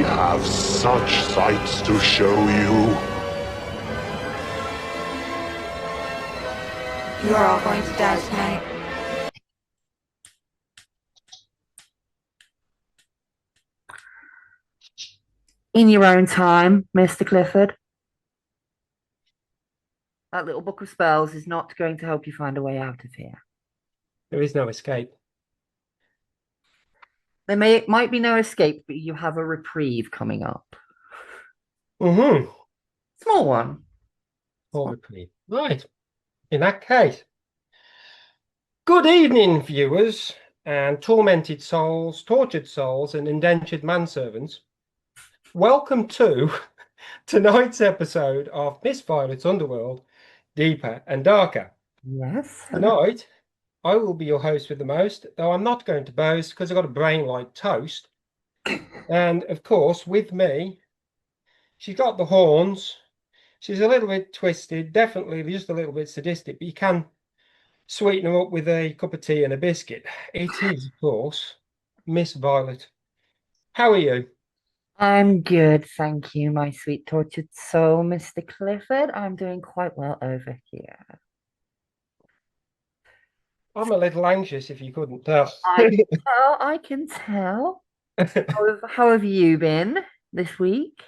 have such sights to show you. You're all going to die tonight. In your own time, Mr. Clifford. That little book of spells is not going to help you find a way out of here. There is no escape. Might be no escape, but you have a reprieve coming up. Mm-hmm. Small one. Horribly. Right. In that case, good evening, viewers and tormented souls, tortured souls, and indentured manservants. Welcome to tonight's episode of Miss Violet's Underworld, Deeper and Darker. Yes. Tonight, I will be your host with the most, though I'm not going to boast because I've got a brain like toast. And of course, with me, she's got the horns. She's a little bit twisted, definitely just a little bit sadistic, but you can sweeten her up with a cup of tea and a biscuit. It is, of course, Miss Violet. How are you? I'm good, thank you, my sweet tortured soul, Mr. Clifford. I'm doing quite well over here. I'm a little anxious, if you couldn't tell. I can tell. How have you been this week?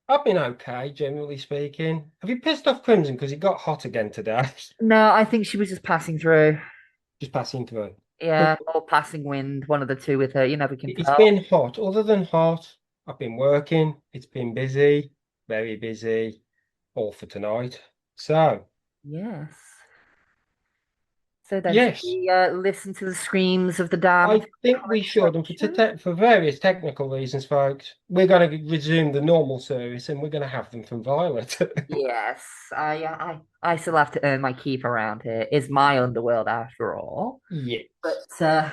I've been okay, generally speaking. Have you pissed off Crimson because it got hot again today? No, I think she was just passing through. Just passing through. Yeah, or passing wind, one of the two with her. You never can It's tell. been hot. Other than hot, I've been working. It's been busy, very busy, all for tonight. So, Yes. So then, should yes, we listen to the screams of the I damned think we comic should. And section? for various technical reasons, folks, we're going to resume the normal service and we're going to have them from Violet. Yes, I still have to earn my keep around here. It's my underworld after all. Yes. But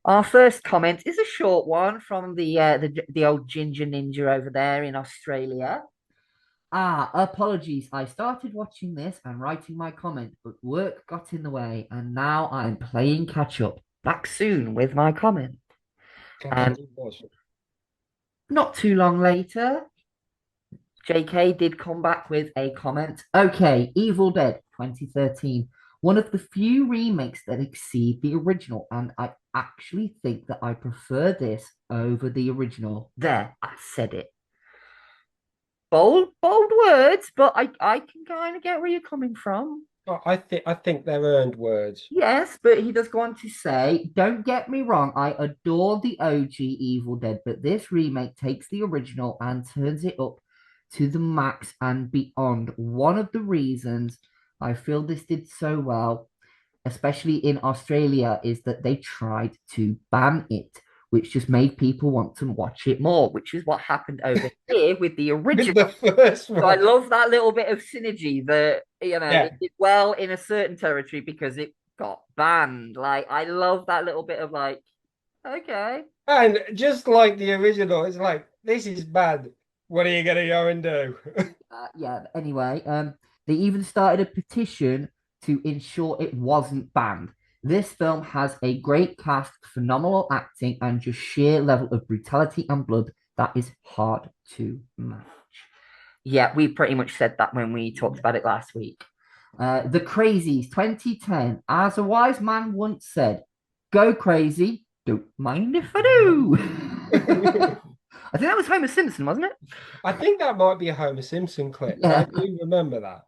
our first comment is a short one from the old ginger ninja over there in Australia. Apologies. I started watching this and writing my comment, but work got in the way, and now I'm playing catch up. Back soon with my comment. And not too long later, JK did come back with a comment. Okay, Evil Dead 2013. One of the few remakes that exceed the original, and I actually think that I prefer this over the original. There, I said it. Bold words, but I can kind of get where you're coming from. I think they're earned words. Yes, but he does go on to say, don't get me wrong, I adore the OG Evil Dead, but this remake takes the original and turns it up to the max and beyond. One of the reasons I feel this did so well, especially in Australia, is that they tried to ban it, which just made people want to watch it more, which is what happened over here with the With the original. first So I one. love that little bit of synergy that, Yeah. it did well in a certain territory because it got banned. Like, I love that little bit of like, okay. And just like the original, it's like, this is bad. What are you going to go and do? Yeah, anyway, they even started a petition to ensure it wasn't banned. This film has a great cast, phenomenal acting, and just sheer level of brutality and blood that is hard to match. Yeah, we pretty much said that when we talked about it last week. The Crazies 2010. As a wise man once said, go crazy, don't mind if I do. I think that was Homer Simpson, wasn't it? I think that might be a Homer Simpson clip. Yeah. I do remember that.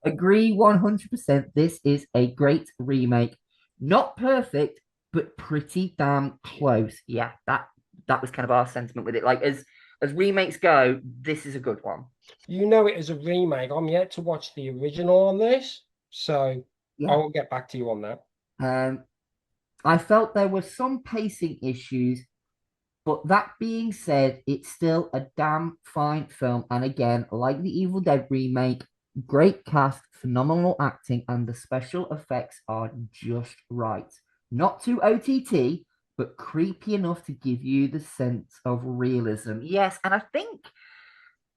Agree 100%. This is a great remake. Not perfect, but pretty damn close. Yeah, that was kind of our sentiment with it. Like as remakes go, this is a good one. You know it as a remake. I'm yet to watch the original on this, so Yeah. I will get back to you on that. I felt there were some pacing issues, but that being said, it's still a damn fine film. And again, like the Evil Dead remake, great cast, phenomenal acting, and the special effects are just right. Not too OTT, but creepy enough to give you the sense of realism. Yes, and I think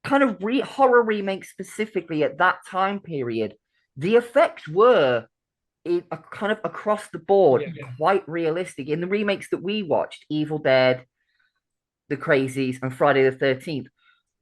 kind of horror remakes specifically at that time period, the effects were kind of across the board Yeah. quite realistic. In the remakes that we watched, Evil Dead, The Crazies, and Friday the 13th.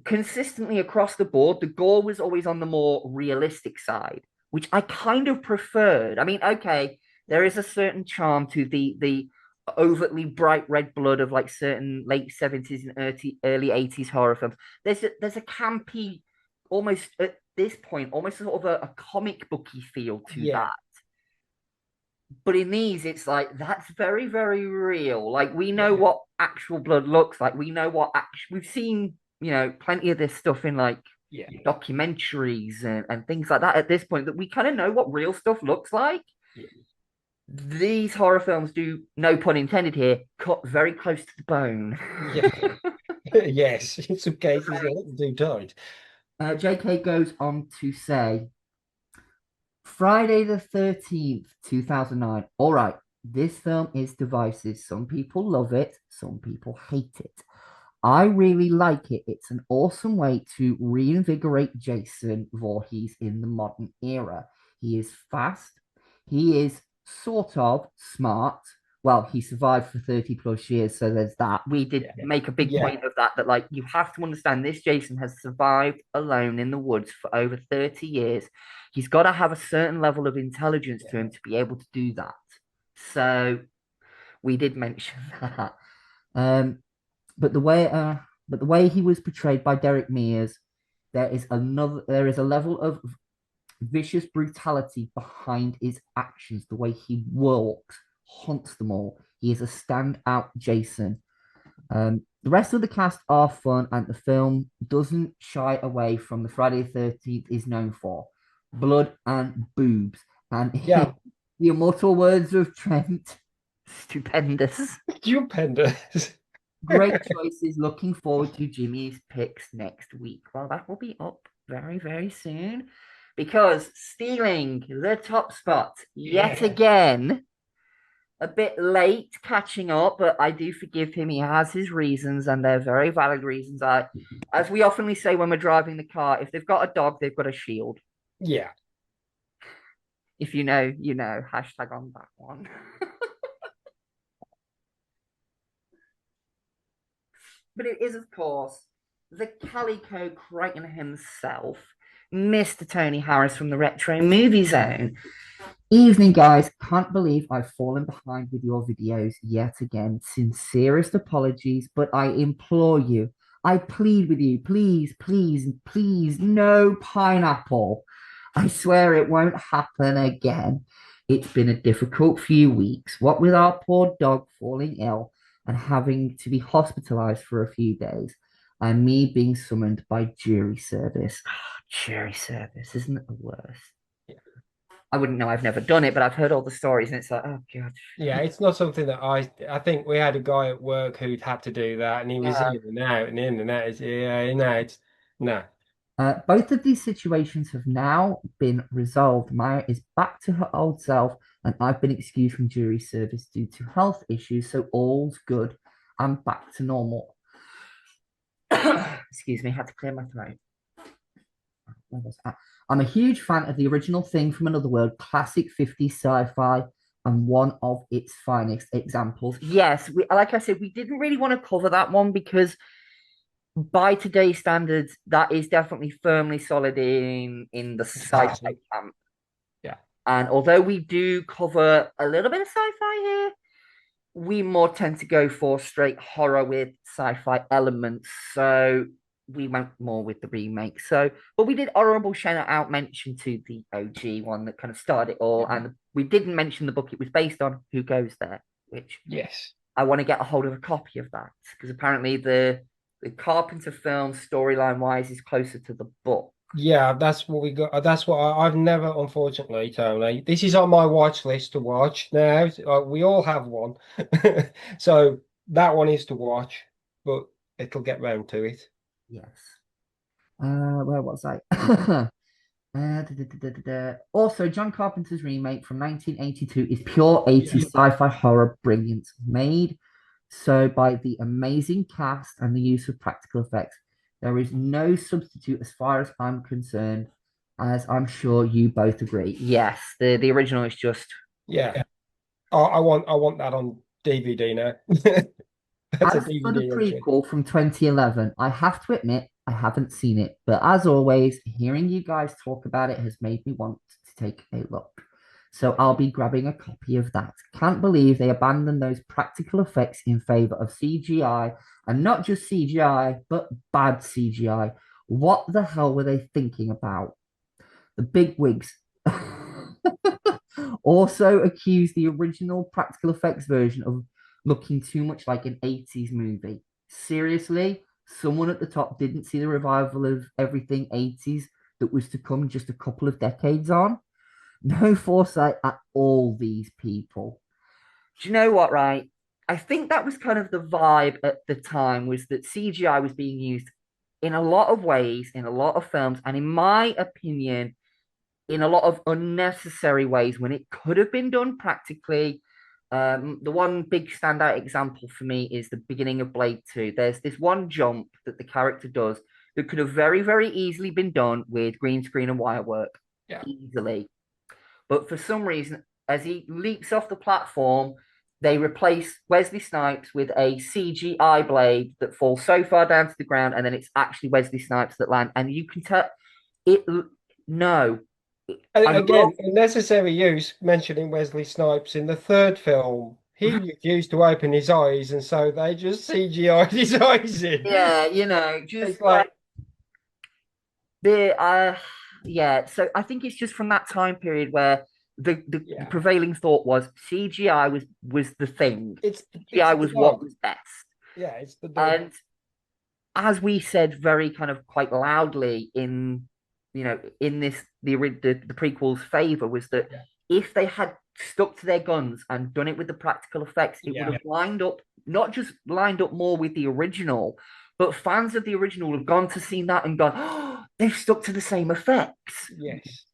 Consistently across the board, the gore was always on the more realistic side, which I kind of preferred. I mean, okay, there is a certain charm to the overtly bright red blood of like certain late 70s and early 80s horror films. There's a campy, almost at this point, almost sort of a comic booky feel to Yeah, that. But in these, it's like that's very, very real. Like we know yeah, what actual blood looks like. We know what we've seen, plenty of this stuff in like yeah, documentaries and things like that at this point that we kind of know what real stuff looks like. yeah, These horror films do, no pun intended here, cut very close to the bone. yeah. Yes, in some cases a little too tight. JK goes on to say, Friday the 13th, 2009. All right, this film is divisive. Some people love it, some people hate it. I really like it. It's an awesome way to reinvigorate Jason Voorhees in the modern era. He is fast. He is sort of smart. Well, he survived for 30 plus years, so there's that. We did Yeah, make a big yeah, point of that, like you have to understand this Jason has survived alone in the woods for over 30 years. He's got to have a certain level of intelligence to yeah, him to be able to do that. So we did mention that. Um, but the way he was portrayed by Derek Mears, there is a level of vicious brutality behind his actions, the way he walks, hunts them all. He is a standout Jason. The rest of the cast are fun, and the film doesn't shy away from the Friday the 13th is known for blood and boobs. And yeah. the immortal words of Trent, stupendous. Stupendous. Great choices. Looking forward to Jimmy's picks next week. Well, that will be up very, very soon because stealing the top spot yet Yeah, again. A bit late catching up, but I do forgive him. He has his reasons, and they're very valid reasons. As we oftenly say when we're driving the car, if they've got a dog, they've got a shield. yeah, If you know, you know. Hashtag on that one. But it is, of course, the Calico Crichton himself, Mr. Tony Harris from the Retro Movie Zone. Evening, guys. Can't believe I've fallen behind with your videos yet again. Sincerest apologies, but I implore you, I plead with you, please, please, please, no pineapple. I swear it won't happen again. It's been a difficult few weeks, what with our poor dog falling ill and having to be hospitalized for a few days, and me being summoned by jury service. Jury service, isn't it the worst? yeah. I wouldn't know. I've never done it, but I've heard all the stories, and it's like, oh god. Yeah, it's not something that I think we had a guy at work who'd had to do that, and he was Yeah. in and out and in and out. Yeah, no, it's no. Both of these situations have now been resolved. Maya is back to her old self, and I've been excused from jury service due to health issues, so all's good. I'm back to normal. Excuse me, had to clear my throat. I'm a huge fan of the original Thing from Another World, classic 50s sci-fi, and one of its finest examples. Yes, like I said, we didn't really want to cover that one because by today's standards, that is definitely firmly solid in the It's sci-fi classic. camp. Yeah, And although we do cover a little bit of sci-fi here, we more tend to go for straight horror with sci-fi elements. So we went more with the remake. So, but we did honorable shout out mention to the OG one that kind of started it all, yeah. and we didn't mention the book it was based on. Who Goes There? Which Yes. I want to get a hold of a copy of that because apparently the Carpenter film storyline wise is closer to the book. Yeah, that's what we got. That's what I've never, unfortunately, Tony. This is on my watch list to watch now. We all have one, so that one is to watch, but it'll get round to it. Yes. Where was I? Also, John Carpenter's remake from 1982 is pure 80s sci-fi horror brilliance, made so by the amazing cast and the use of practical effects. There is no substitute as far as I'm concerned, as I'm sure you both agree. Yes, the original is just Yeah, I want that on DVD now. That's a As for the DVD entry. prequel from 2011, I have to admit I haven't seen it, but as always, hearing you guys talk about it has made me want to take a look. So I'll be grabbing a copy of that. Can't believe they abandoned those practical effects in favor of CGI, and not just CGI, but bad CGI. What the hell were they thinking about? The big wigs also accused the original practical effects version of looking too much like an 80s movie. Seriously, someone at the top didn't see the revival of everything 80s that was to come just a couple of decades on. No foresight at all, these people. Do you know what, right? I think that was kind of the vibe at the time, was that CGI was being used in a lot of ways, in a lot of films, and in my opinion, in a lot of unnecessary ways when it could have been done practically. The one big standout example for me is the beginning of Blade 2. There's this one jump that the character does that could have very, very easily been done with green screen and wire work. Yeah. Easily. But for some reason, as he leaps off the platform, they replace Wesley Snipes with a CGI blade that falls so far down to the ground, and then it's actually Wesley Snipes that land. And you can tell it. No, I Again, love. unnecessary use mentioning Wesley Snipes in the third film. He refused to open his eyes, and so they just CGI'd his eyes in. Yeah, just It's like, the yeah. So I think it's just from that time period where the prevailing thought was CGI was the thing. it's CGI the was what dog. was best. Yeah, it's the dog. And as we said very kind of quite loudly in this the prequel's favor, was that if they had stuck to their guns and done it with the practical effects, it would have lined up, not just lined up more with the original, but fans of the original would have gone to see that and gone, oh, they've stuck to the same effects. Yes.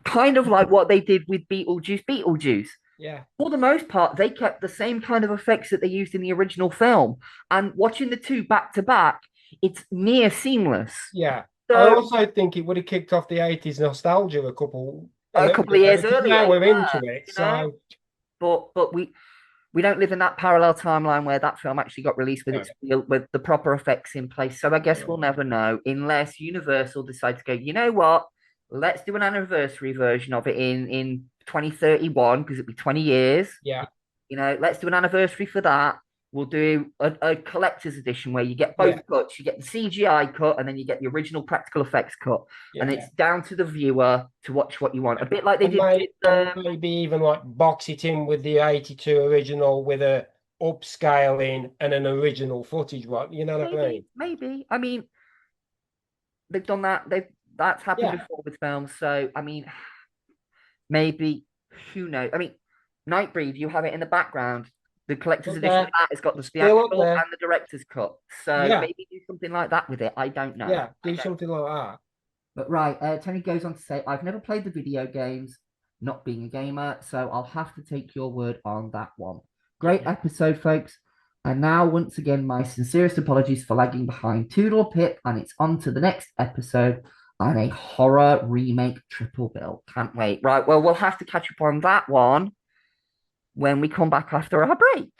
Kind of like what they did with Beetlejuice. Yeah. For the most part, they kept the same kind of effects that they used in the original film. And watching the two back to back, it's near seamless. Yeah. So, I also think it would have kicked off the 80s nostalgia a couple of years because earlier. now we're Yeah, into it. So but we don't live in that parallel timeline where that film actually got released with with the proper effects in place. So I guess we'll never know unless Universal decides to go, you know what? Let's do an anniversary version of it in 2031, because it'll be 20 years. Yeah. Let's do an anniversary for that. We'll do a collector's edition where you get both cuts. You get the CGI cut and then you get the original practical effects cut. And it's down to the viewer to watch what you want. A bit like they did maybe even like box it in with the 82 original with a upscaling and an original footage one. You know what I mean? Maybe. I mean, they've done that. That's happened before with films. So I mean, maybe, who knows? I mean, Nightbreed, you have it in the background. The collector's edition of that has got the theatrical and the director's cut. So maybe do something like that with it. I don't know. Yeah, do something like that. But right, Tony goes on to say, I've never played the video games, not being a gamer, so I'll have to take your word on that one. Great episode, folks. And now, once again, my sincerest apologies for lagging behind Toodle Pip, and it's on to the next episode and a horror remake triple bill. Can't wait. Right, well, we'll have to catch up on that one when we come back after our break.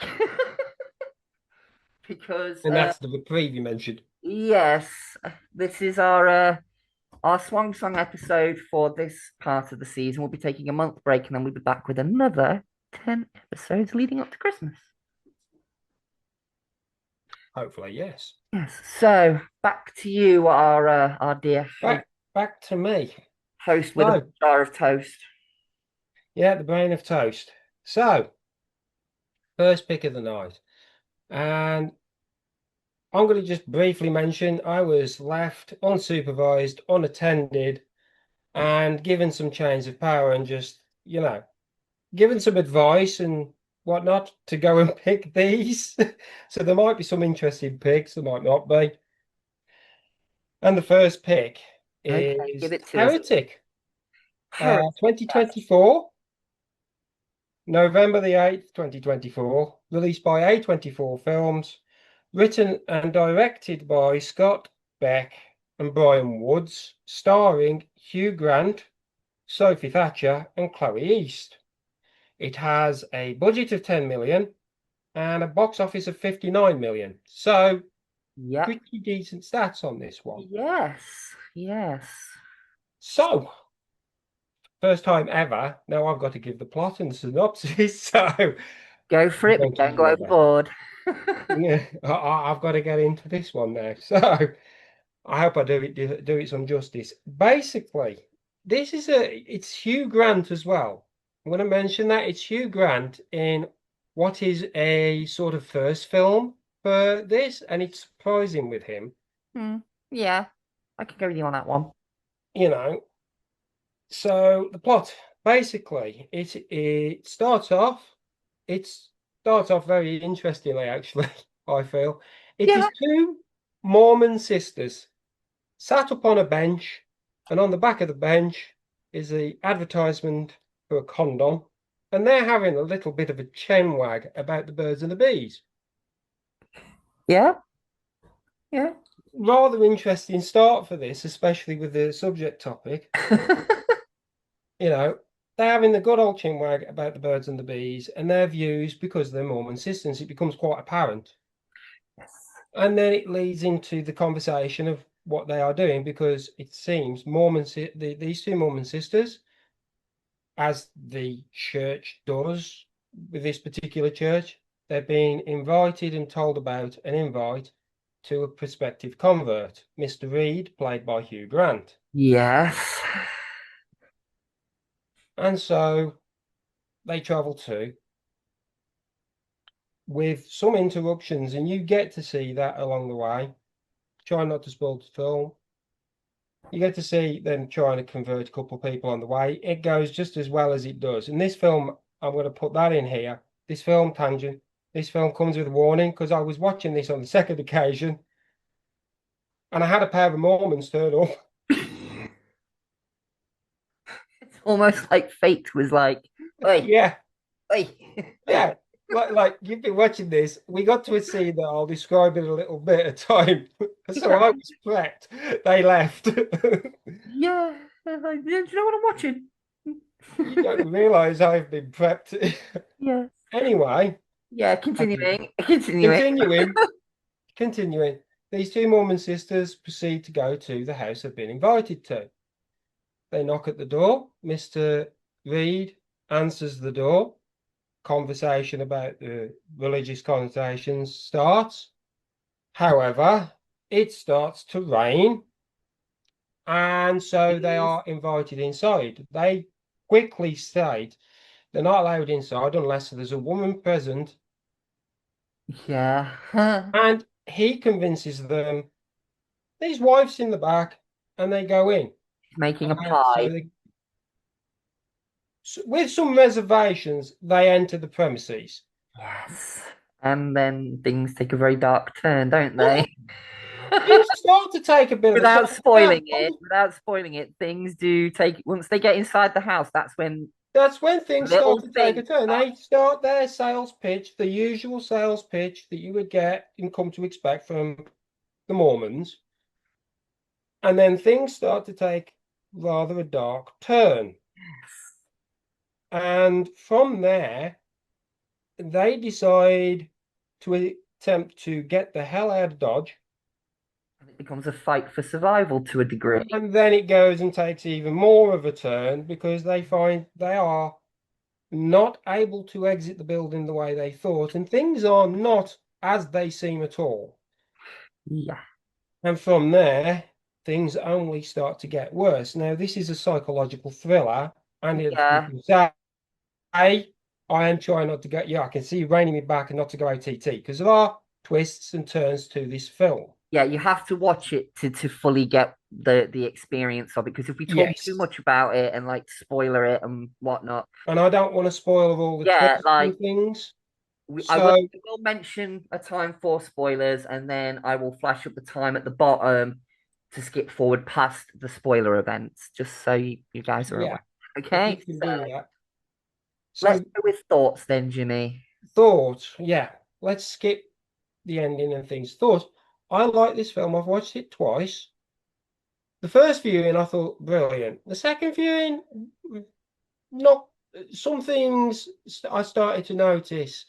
Because and that's the reprieve you mentioned. Yes, this is our swan song episode for this part of the season. We'll be taking a month break and then we'll be back with another 10 episodes leading up to Christmas. Hopefully, yes. Yes. So back to you, our dear back to me, host with a jar of toast. Yeah, the brain of toast. So, first pick of the night, and I'm going to just briefly mention I was left unsupervised, unattended, and given some chains of power, and just given some advice and whatnot to go and pick these. So there might be some interesting picks, there might not be. And the first pick is Heretic. 2024, November the 8th, 2024, released by A24 Films, written and directed by Scott Beck and Brian Woods, starring Hugh Grant, Sophie Thatcher, and Chloe East. It has a budget of 10 million, and a box office of 59 million. So Yep. pretty decent stats on this one. Yes. Yes. So, first time ever. Now I've got to give the plot and the synopsis. So Go for I'm it, going but to don't go remember. overboard. Yeah, I've got to get into this one now. So I hope I do it some justice. Basically, it's Hugh Grant as well. I'm going to mention that it's Hugh Grant in what is a sort of first film for this, and it's surprising with him. Hmm. Yeah, I can go with you on that one. You know, so the plot basically it starts off very interestingly actually. I feel it Yeah. is two Mormon sisters sat up on a bench, and on the back of the bench is the advertisement for a condom, and they're having a little bit of a chin wag about the birds and the bees. Yeah. Yeah. Rather interesting start for this, especially with the subject topic. You know, they're having the good old chinwag about the birds and the bees and their views because they're Mormon sisters. It becomes quite apparent. And then it leads into the conversation of what they are doing because it seems these two Mormon sisters, as the church does with this particular church, they're being invited and told about an invite to a prospective convert, Mr. Reed, played by Hugh Grant. Yes. And so they travel to with some interruptions, and you get to see that along the way. Try not to spoil the film. You get to see them trying to convert a couple of people on the way. It goes just as well as it does. In this film, I'm going to put that in here. This film, Tangent, this film comes with a warning because I was watching this on the second occasion and I had a pair of Mormons turn up. It's almost like fate was like, oi, Yeah, oi, oi. yeah. Like you've been watching this, we got to a scene that I'll describe in a little bit of time. So Yeah. I was prepped. They left. Yeah. Like, do you know what I'm watching? You don't realize I've been prepped. Yeah. Anyway, Yeah, okay. continuing. Continuing. Continuing, continuing. These two Mormon sisters proceed to go to the house they've been invited to. They knock at the door. Mr. Reed answers the door. Conversation about the religious connotations starts. However, it starts to rain, and so they are invited inside. They quickly state they're not allowed inside unless there's a woman present, Yeah. and he convinces them his wife's in the back, and they go in. Making a And so pie. with some reservations, they enter the premises. Yes. And then things take a very dark turn, don't Well, they? things start to take a bit of a Without turn. Yeah, spoiling it, things do take, once they get inside the house, that's when that's when things start little to take a things turn. start. They start their sales pitch, the usual sales pitch that you would get and come to expect from the Mormons. And then things start to take rather a dark turn. And from there, they decide to attempt to get the hell out of Dodge. It becomes a fight for survival to a degree. And then it goes and takes even more of a turn because they find they are not able to exit the building the way they thought, and things are not as they seem at all. Yeah. And from there, things only start to get worse. Now, this is a psychological thriller, and if you Yeah. can say, I am trying not to go, yeah, I can see you reining me back and not to go OTT because there are twists and turns to this film. Yeah, you have to watch it to fully get the experience of it. Because if we talk too Yes. much about it and like spoiler it and whatnot, And I don't want to spoil all the yeah, twists like and things. I will, So, I will mention a time for spoilers, and then I will flash up the time at the bottom to skip forward past the spoiler events, just so you guys are yeah, aware. if you Okay, can so do that. let's So, go with thoughts then, Jimmy. thoughts, yeah, let's skip the ending and things. Thoughts, I like this film. I've watched it twice. The first viewing, I thought brilliant. The second viewing, not some things I started to notice.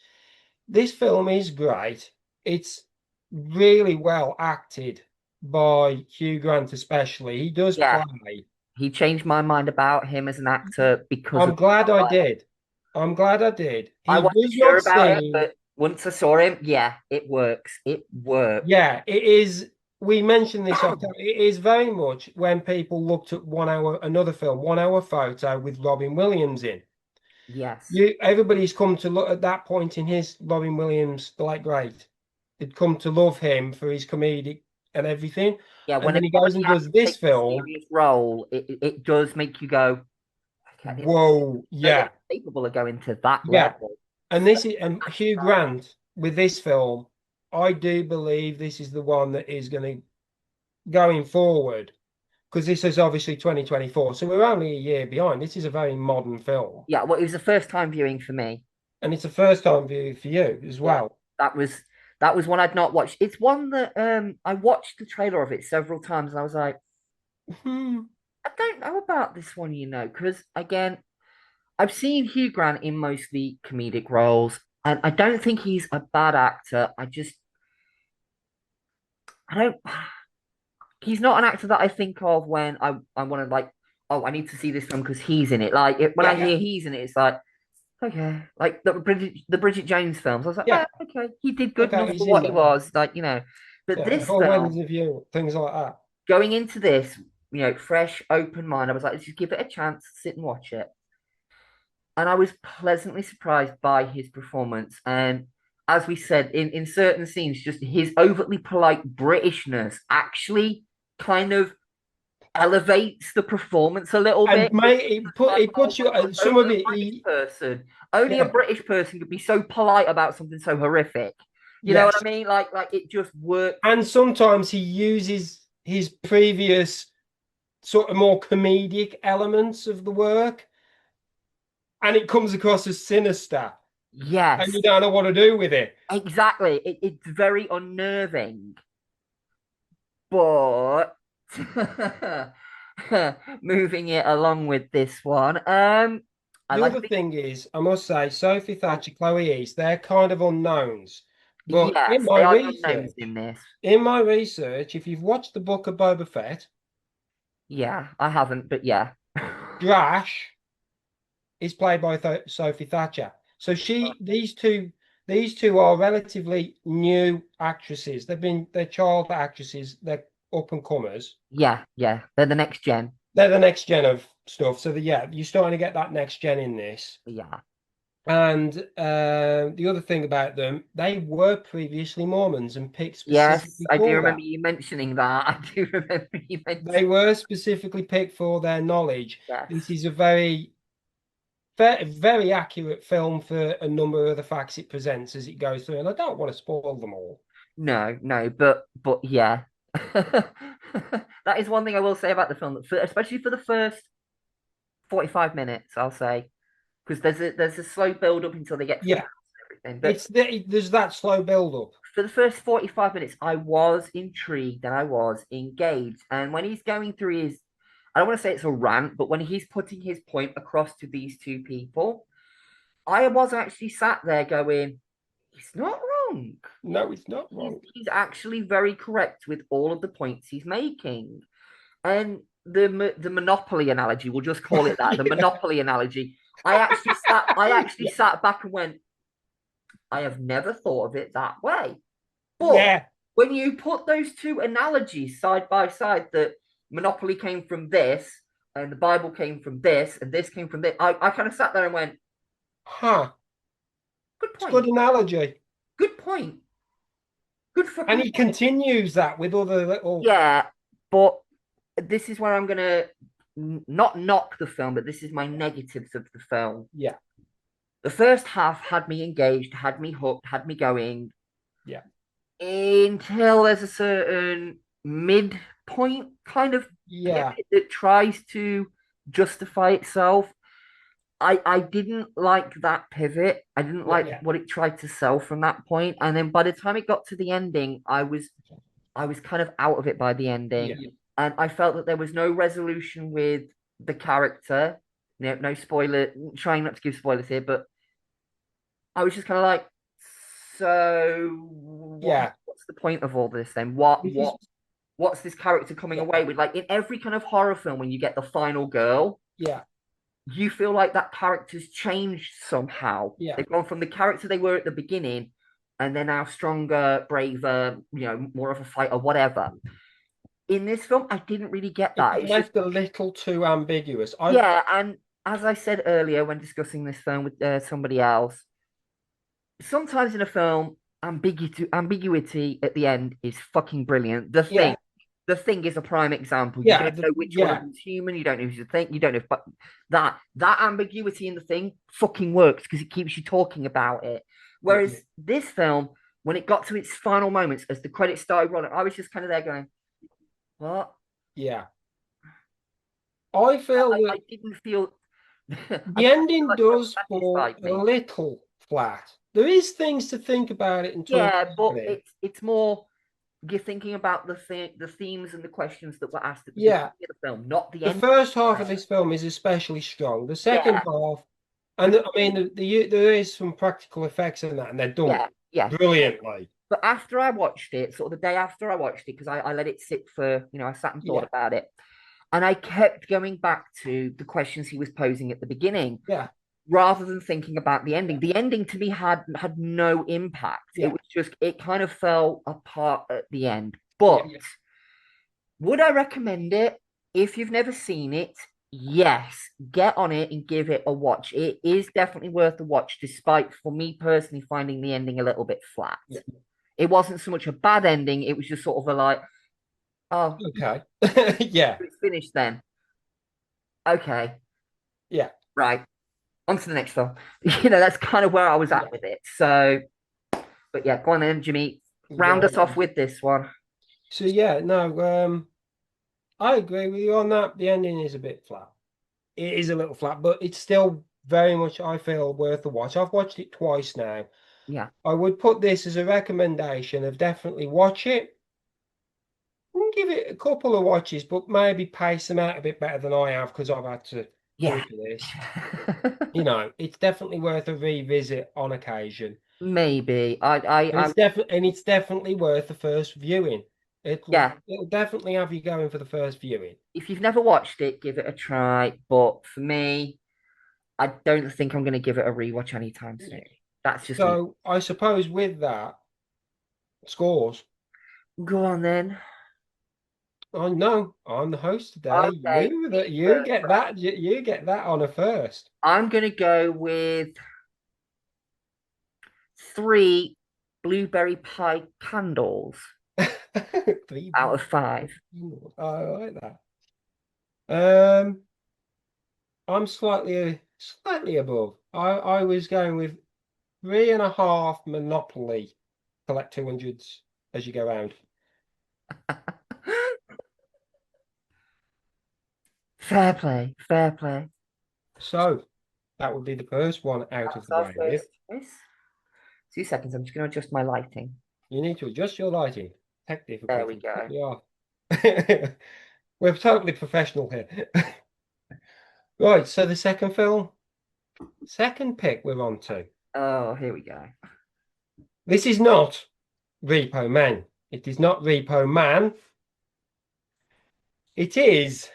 this film is great. It's really well acted by Hugh Grant, especially. He does Yeah, play. he changed my mind about him as an actor because I'm of glad I did. I'm glad I did. I He wasn't does sure not about it, seem, but once I saw him, yeah, it works. It works. yeah, it is. We mentioned this off. It is very much when people looked at 1 hour, another film, 1 hour photo with Robin Williams in. Yes. Everybody's come to look at that point in his Robin Williams, the late great. They'd come to love him for his comedic and everything. Yeah, And when a then he goes comedy and does actor this takes a film. serious role, it does make you go, okay, Whoa, they're yeah, capable of going to that yeah. level. And this is and Hugh Grant with this film, I do believe this is the one that is going to going forward because this is obviously 2024, so we're only a year behind. This is a very modern film, Yeah, well, it was the first time viewing for me. and it's a first time view for you as Yeah, well. that was that was one I'd not watched. It's one that I watched the trailer of it several times, and I was like, Hmm. I don't know about this one, because again, I've seen Hugh Grant in mostly comedic roles, and I don't think he's a bad actor. I don't. He's not an actor that I think of when I want to like, oh, I need to see this film because he's in it. Like when I Yeah, hear he's in it, it's like okay, like the Bridget Jones films. I was like, yeah. oh, okay, he did good Okay, enough he's for in what he there. was, like. But Yeah, this or film, Weddings of You, things like that. going into this, fresh, open mind, I was like, let's just give it a chance, sit and watch it. And I was pleasantly surprised by his performance. And as we said, in certain scenes, just his overtly polite Britishness actually kind of elevates the performance a little And bit. mate, Like, it oh, puts you some only of a it. British person, only a Yeah, British person could be so polite about something so horrific. You know what I yes. mean? Like it just works. And sometimes he uses his previous sort of more comedic elements of the work, and it comes across as sinister, and Yes, you don't know what to do with it. exactly. It's very unnerving, but moving it along with this one, I The like other the thing is, I must say, Sophie oh, Thatcher, Chloe East, they're kind of unknowns. But yes, they are the unknowns in this. if you've watched the book of Boba Fett, Yeah, I haven't, but yeah. Drash is played by Sophie Thatcher. So these two are relatively new actresses. They're child actresses. They're up and comers. Yeah, yeah, they're the next gen. They're the next gen of stuff. So yeah, you're starting to get that next gen in this. Yeah. And the other thing about them, they were previously Mormons and picked Yes, specifically I do for remember that. you mentioning that. I do remember you They mentioning. were specifically picked for their knowledge. This Yes. is a very accurate film for a number of the facts it presents as it goes through, and I don't want to spoil them all. No, no, but yeah. That is one thing I will say about the film, especially for the first 45 minutes, I'll say, because there's a slow build up until they get to the Yeah, house and everything. But there's that slow build up. for the first 45 minutes, I was intrigued and I was engaged. And when he's going through I don't want to say it's a rant, but when he's putting his point across to these two people, I was actually sat there going, he's not wrong. No, it's not He's, wrong. he's actually very correct with all of the points he's making. And the monopoly analogy, we'll just call it that, the Yeah. monopoly analogy. I actually Yeah. sat back and went, I have never thought of it that way. But Yeah. when you put those two analogies side by side, that monopoly came from this, and the Bible came from this, and this came from this, I kind of sat there and went, Huh. good It's a good point, analogy. good point, good And fucking he point. continues that with other little. Yeah, but this is where I'm gonna not knock the film, but this is my negatives of the film. Yeah. The first half had me engaged, had me hooked, had me going Yeah. until there's a certain midpoint kind of Yeah. pivot that tries to justify itself. I didn't like that pivot. I didn't Yeah. like Yeah. what it tried to sell from that point. And then by the time it got to the ending, I was kind of out of it by the ending. Yeah. And I felt that there was no resolution with the character. No spoiler, trying not to give spoilers here, but I was just kind of like, So Yeah, what's the point of all this then? this is What's this character coming yeah, away with? Like in every kind of horror film, when you get the final girl, yeah, you feel like that character's changed somehow. yeah. They've gone from the character they were at the beginning, and they're now stronger, braver, more of a fighter, whatever. In this film, I didn't really get It that. was It's just left a little too ambiguous. I yeah, and as I said earlier when discussing this film with somebody else, sometimes in a film, ambiguity at the end is fucking brilliant. yeah, The Thing is a prime example. You yeah, don't know which one of yeah, them is human. You don't know who's the thing. You don't know if, but that ambiguity in The Thing fucking works because it keeps you talking about it. yeah, Whereas this film, when it got to its final moments, as the credits started rolling, I was just kind of there going, "What?" yeah. I feel I that didn't feel. I the didn't feel ending like that does fall satisfied a me. little flat. There is things to think about it and talk Yeah, about but it. it's more you're thinking about the themes and the questions that were asked at the beginning Yeah, of the film, not the the end. first half of this film is especially strong. The second Yeah, half, the, and I mean, there is some practical effects in that, and they're done yeah. brilliantly. But after I watched it, sort of the day after I watched it, because I let it sit for, I sat and thought Yeah, about it, and I kept going back to the questions he was posing at the beginning, yeah, rather than thinking about the ending. The ending to me had no impact. It yeah, was just it kind of fell apart at the end. yeah. But would I recommend it? If you've never seen it, yes, get on it and give it a watch. It is definitely worth a watch, despite for me personally finding the ending a little bit flat. Yeah. It wasn't so much a bad ending, it was just sort of a like, oh, Okay. Yeah, it's finished then. Okay, yeah, right. On to the next film. That's kind of where I was yeah. at with it. So, but yeah, go on then, Jimmy. Round us Right. off with this one. So yeah, no, I agree with you on that. The ending is a bit flat. It is a little flat, but it's still very much, I feel, worth a watch. I've watched it twice now. Yeah. I would put this as a recommendation of definitely watch it and give it a couple of watches, but maybe pace them out a bit better than I have because I've had to do Yeah. for this. It's definitely worth a revisit on occasion. Maybe. And it's definitely worth the first viewing. It'll Yeah. it'll definitely have you going for the first viewing. If you've never watched it, give it a try. But for me, I don't think I'm going to give it a rewatch anytime Yeah. soon. That's just me. So I suppose with that, scores. Go on then. I know I'm the host today. Okay. You get that you get that on a first. I'm going to go with 3 blueberry pie candles 3 out of 5. I like that. Um, I'm slightly above. I was going with 3.5 Monopoly collect 200s as you go around. Fair play. Fair play. So that would be the first one out of That's the our way with. first choice. 2 seconds. I'm just going to adjust my lighting. You need to adjust your lighting. Tech There we difficulties. go. We are. We're totally professional here. Right, so the second film, second pick we're on to. Oh, here we go. This is not Repo Man. It is not Repo Man. It is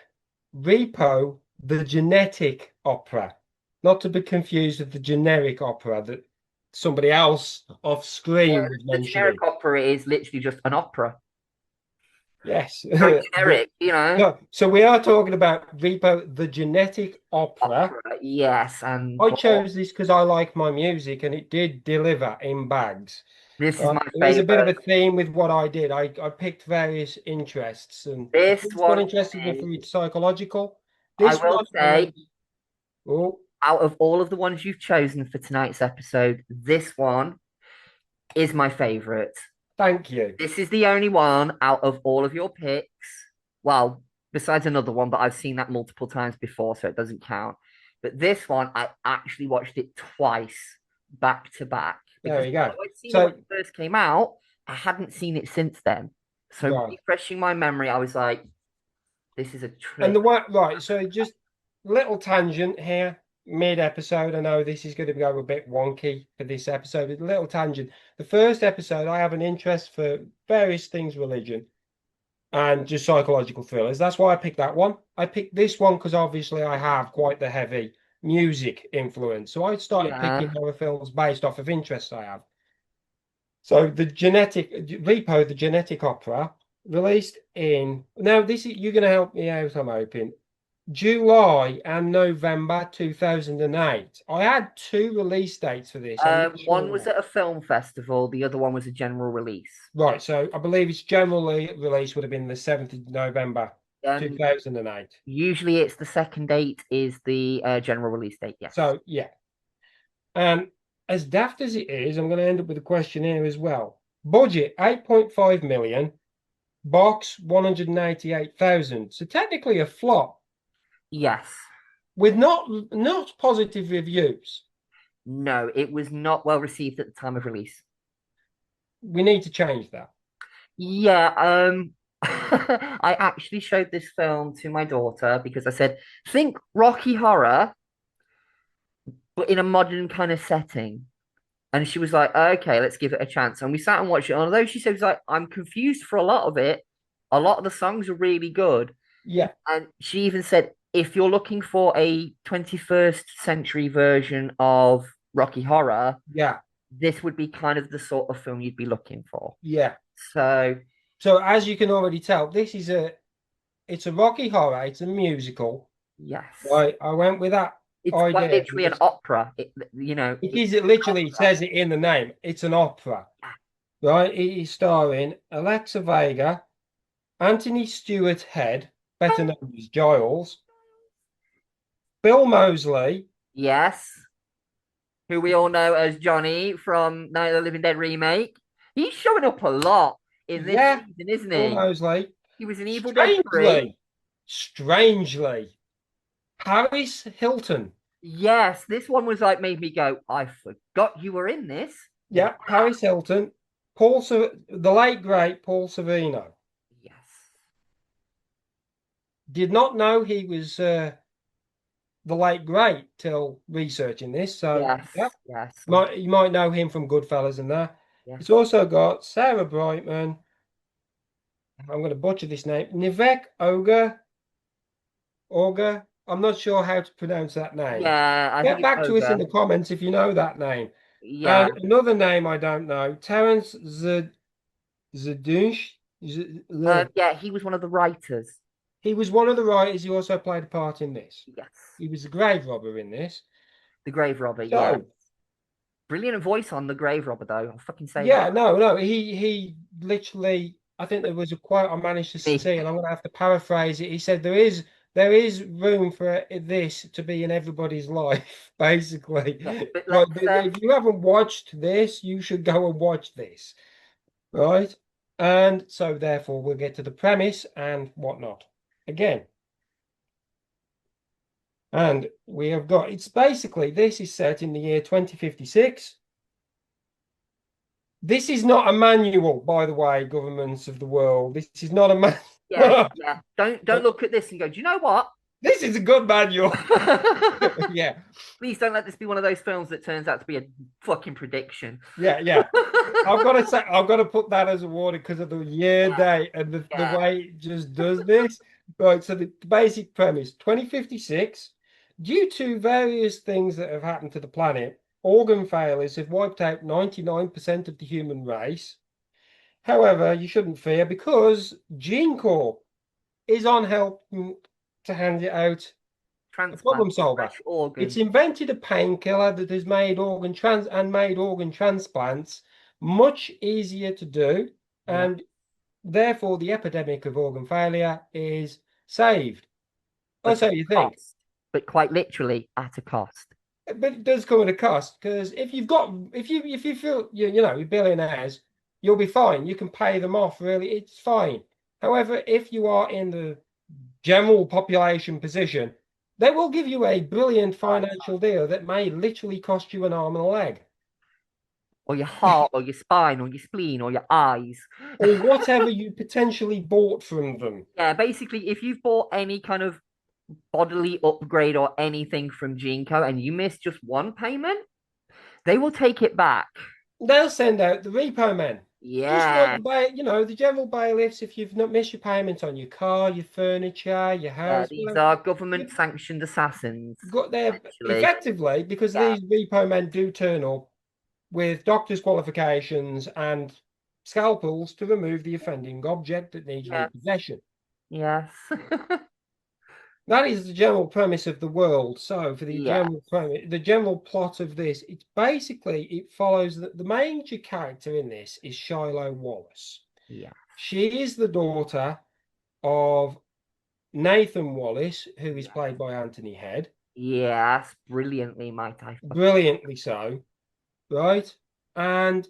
Repo the Genetic Opera. Not to be confused with the generic opera that somebody else off screen was The mentioning. generic opera is literally just an opera. Yes. Very generic. No, so we are talking about Repo the Genetic Opera. Opera, yes. And I chose this because I like my music and it did deliver in bags. this is my There is a bit of favorite. a theme with what I did. I picked various interests, and This this one one interested me is, for its psychological. I This will one, say, oh, out of all of the ones you've chosen for tonight's episode, this one is my favorite. thank you. This is the only one out of all of your picks. Well, besides another one, but I've seen that multiple times before, so it doesn't count. But this one, I actually watched it twice back to back There because you go. I'd seen it when So, it first came out. I hadn't seen it since then. So right, refreshing my memory, I was like, this is a and trip. the one, right. So just little tangent here. mid-episode. I know this is going to go a bit wonky for this episode. A little tangent. The first episode, I have an interest for various things, religion and just psychological thrillers. That's why I picked that one. I picked this one because obviously I have quite the heavy music influence. So I started picking Yeah. horror films based off of interests I have. So the Repo, the genetic opera, released in now this is you're gonna help me out, I'm hoping. July and November 2008. I had two release dates for this. I'm not sure One was why. at a film festival, the other one was a general release. Right, so I believe its generally release would have been the 7th of November Um, 2008. Usually it's the second date is the general release date, yes. So yeah. And as daft as it is, I'm going to end up with a question here as well. Budget 8.5 million, box 188,000. So technically a flop Yes. with not positive reviews. No, it was not well received at the time of release. We need to change that. Yeah, I actually showed this film to my daughter because I said, think Rocky Horror, but in a modern kind of setting. And she was like, okay, let's give it a chance. And we sat and watched it. And although she said, like, I'm confused for a lot of it, a lot of the songs are really good. Yeah, And she even said, if you're looking for a 21st century version of Rocky Horror, yeah, this would be kind of the sort of film you'd be looking for. yeah. So, So as you can already tell, it's a Rocky Horror. It's a musical. yes, Right, I went with that it's quite idea literally an because opera. It's it literally says it in the name. It's an opera. Right, it is starring Alexa Vega, Anthony Stewart Head, better known as Giles, Bill Moseley. yes, who we all know as Johnny from Night of the Living Dead remake. He's showing up a lot in this Yeah, season, isn't Bill he? Moseley. He was in Evil Dead 3. Strangely, Paris Hilton. Yes, this one was like made me go, I forgot you were in this. Yeah, Paris Hilton. The late great Paul Savino. Yes. Did not know he was the late great till researching this. So Yes. yeah, Yes. you might know him from Goodfellas and that. Yes. It's also got Sarah Brightman. I'm going to butcher this name. Nivek Ogre. I'm not sure how to pronounce that name. Yeah, I think Get it's back to us in over. the comments if you know that name. Yeah. And another name I don't know, Terence Zadunsh. Yeah, he was one of the writers. He was one of the writers. He also played a part in this. Yes. He was the grave robber in this. The Grave Robber, yeah. So Brilliant voice on the Grave Robber, though. I'll fucking say yeah, that. no. He literally. I think there was a quote I managed to Me. see, and I'm going to have to paraphrase it. He said there is room for this to be in everybody's life, basically. Yeah, but Right, let's if you haven't watched this, you should go and watch this, right? And so therefore we'll get to the premise and whatnot again. And we have got it's basically this is set in the year 2056. This is not a manual, by the way, governments of the world. This is not a manual. yeah, yeah. Don't look at this and go, do you know what? This is a good manual. Yeah. Please don't let this be one of those films that turns out to be a fucking prediction. Yeah. I've got to say, I've got to put that as a warning because of the year date and the way it just does this. Right. So the basic premise 2056, due to various things that have happened to the planet, organ failures have wiped out 99% of the human race. However, you shouldn't fear because Gene Corp is on help to hand it out. A problem Transplant, solver. fresh organ. It's invented a painkiller that has made organ transplants much easier to do, and therefore the epidemic of organ failure is saved. Or so you think. But quite literally at a cost. But it does come at a cost because if you feel you're billionaires, you'll be fine. You can pay them off. Really, it's fine. However, if you are in the general population position, they will give you a brilliant financial deal that may literally cost you an arm and a leg. Or your heart, or your spine, or your spleen, or your eyes. Or whatever you potentially bought from them. Yeah, basically, if you've bought any kind of bodily upgrade or anything from Jinko and you miss just one payment, they will take it back. They'll send out the repo men. Just like Yeah. the general bailiffs, if you've not missed your payment on your car, your furniture, your Yeah, house, these well, are government sanctioned assassins, you've got there essentially. effectively because Yeah, these repo men do turn up with doctor's qualifications and scalpels to remove the offending object that needs yeah, repossession. yes. That is the general premise of the world. So, for the Yeah, general premise, the general plot of this, it's basically it follows that the major character in this is Shiloh Wallace. yeah, She is the daughter of Nathan Wallace, who is yeah, played by Anthony Head, yes. Brilliantly, might I? brilliantly so, right? And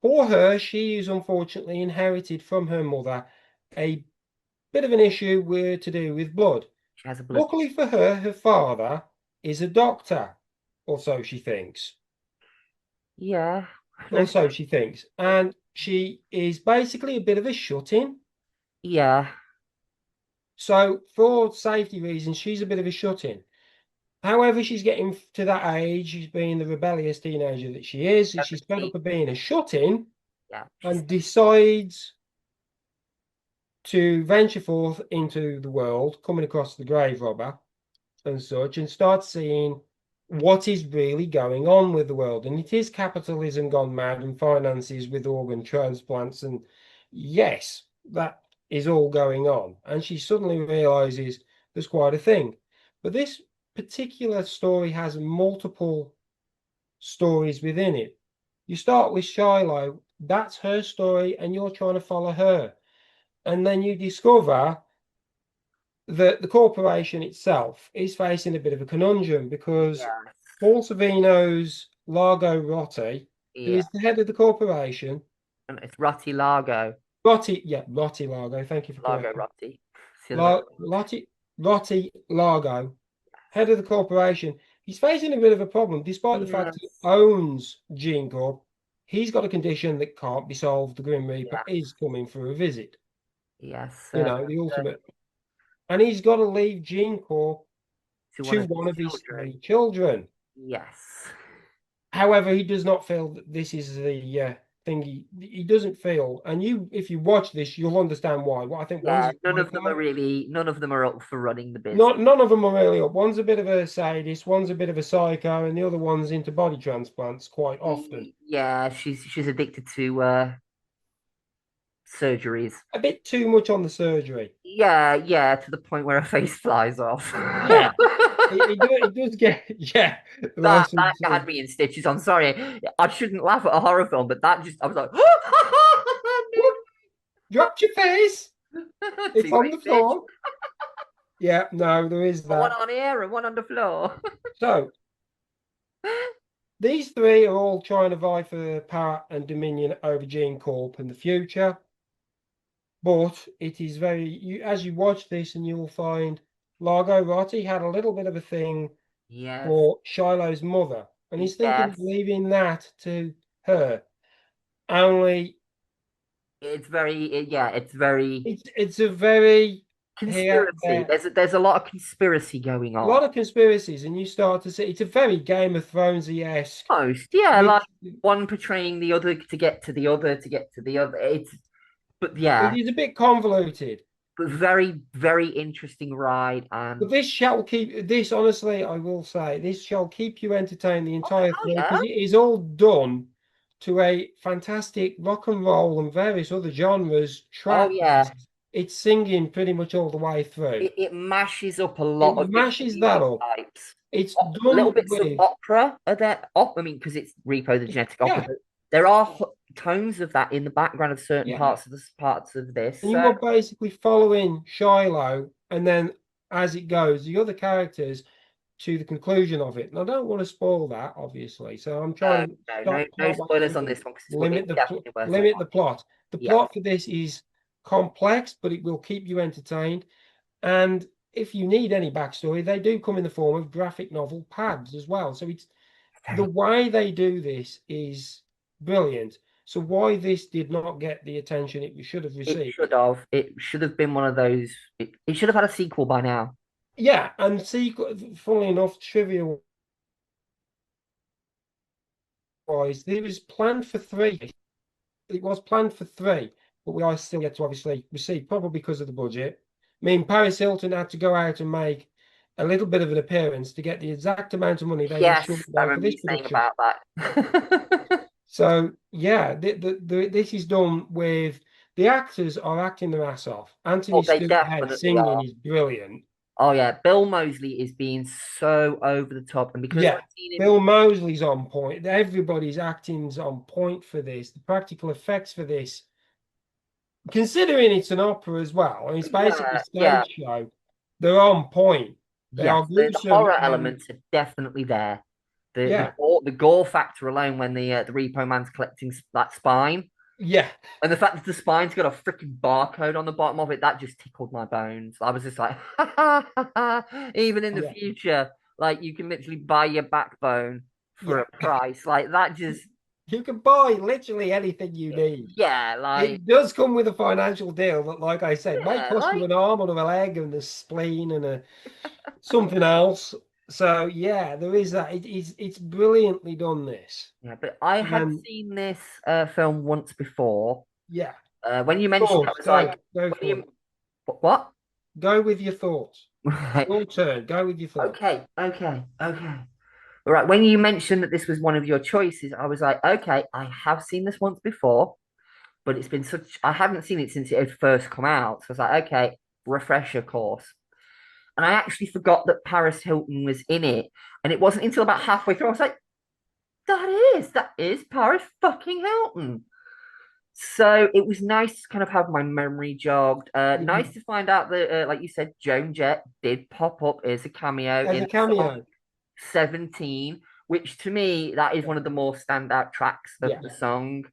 for her, she is unfortunately inherited from her mother a bit of an issue with, to do with blood. She has a blood. Luckily for her, her father is a doctor, or so she thinks. Yeah. No, Or so she thinks. And she is basically a bit of a shut-in. yeah, So, for safety reasons, she's a bit of a shut-in. However, she's getting to that age, she's being the rebellious teenager that she is, and she's fed up 70. of being a shut-in Yeah, she's and decides to venture forth into the world, coming across the grave robber and such, and start seeing what is really going on with the world. And it is capitalism gone mad and finances with organ transplants. And yes, that is all going on. And she suddenly realizes there's quite a thing. But this particular story has multiple stories within it. You start with Shiloh, that's her story, and you're trying to follow her. And then you discover that the corporation itself is facing a bit of a conundrum because yeah, Paul Savino's Largo Rotti, who yeah. is the head of the corporation, And it's Rotti Largo, Rotti Largo, thank you for Largo correcting. Rotti, Silver. Rotti Largo, head of the corporation, he's facing a bit of a problem, despite the fact he Yes, owns Gene Corp. He's got a condition that can't be solved. The Grim Reaper yeah, is coming for a visit. yes. The ultimate, and he's got to leave Gene Corp To one to of his one of his children. three children. Yes. However, he does not feel that this is the thing he doesn't feel. And if you watch this, you'll understand why. Well, I think one's Yeah, a psycho. none of them are up for running the business. None of them are really up. One's a bit of a sadist, one's a bit of a psycho, and the other one's into body transplants quite often. Yeah, she's addicted to surgeries. A bit too much on the surgery. Yeah, yeah, to the point where her face flies off. Yeah, it does get, yeah. That had me in stitches. I'm sorry. I shouldn't laugh at a horror film, but that just I was like, Whoop, dropped your face. It's see my on the stitch. floor. Yeah, no, there is One that. on here and one on the floor. So these three are all trying to vie for power and dominion over Gene Corp in the future. But it is as you watch this, and you will find Largo Rotti had a little bit of a thing Yes, for Shiloh's mother, and he's thinking of yes. leaving that to her. Only Yeah, it's very it's a very here conspiracy. there There's a lot of conspiracy going a on. lot of conspiracies, and you start to see it's a very Game of Thronesy-esque Most, yeah, with like one portraying the other to get to the other to get to the other. But it yeah, is a bit convoluted. but very, very interesting ride. But And this shall keep this, honestly, I will say, this shall keep you entertained the oh, entire oh thing yeah, because it is all done to a fantastic rock and roll and various other genres oh track yeah. list. It's singing pretty much all the way through. It mashes up a It lot of different mashes that music up. types. It's Little done bits of with, opera are there. I mean, because it's Repo the Genetic Opera, yeah, but there are tones of that in the background of certain yeah. parts of this. And you So are basically following Shiloh, and then as it goes, the other characters to the conclusion of it. And I don't want to spoil that, obviously. So I'm trying to stop no partway spoilers on through, this one because it's definitely worth a limit the watch. plot. The Yeah, plot for this is complex, but it will keep you entertained. And if you need any backstory, they do come in the form of graphic novel pads as well. So it's the very way they do this is brilliant. So why this did not get the attention it should have It received? should have. It should have been one of those. It should have had a sequel by now. Yeah, and sequel, funnily enough, trivia wise, it was planned for three. It was planned for three, but we are still yet to obviously receive, probably because of the budget. I mean, Paris Hilton had to go out and make a little bit of an appearance to get the exact amount of money they were Yes, short I on for remember this you saying production. about that. So yeah, this is done with the actors are acting their ass off. Anthony Oh, they Stewart Head definitely singing are. is brilliant. Oh yeah, Bill Moseley is being so over the top, and because Yeah, I've seen him, Bill Moseley's on point. Everybody's acting's on point for this. The practical effects for this, considering it's an opera as well, and it's basically a yeah, stage show, they're on point. They yes, are the gruesome horror and elements are definitely there. yeah, The gore factor alone when the Repo Man's collecting that spine, yeah, and the fact that the spine's got a freaking barcode on the bottom of it, that just tickled my bones. I was just like, even in the yeah. future, like you can literally buy your backbone for Yeah. a price. Like that just, You can buy literally anything you need. yeah, like, It does come with a financial deal that, like I said, might yeah, cost you like, an arm or a leg and a spleen and a something else. So yeah, there is that. It's brilliantly done this. yeah. But I had And seen this film once before. yeah, When you mentioned it, I thoughts, was go like, go when for you, it. what? Go with your thoughts. Right. Your turn. Go with your thoughts. Okay. All right. When you mentioned that this was one of your choices, I was like, okay, I have seen this once before, but it's been such, I haven't seen it since it had first come out. So I was like, okay, refresher course. And I actually forgot that Paris Hilton was in it. And it wasn't until about halfway through, I was like, that is Paris fucking Hilton. So it was nice to kind of have my memory jogged. Nice Mhm. to find out that, like you said, Joan Jett did pop up as a cameo As in a the song cameo. 17, which to me, that is one of the more standout tracks of Yeah. the song.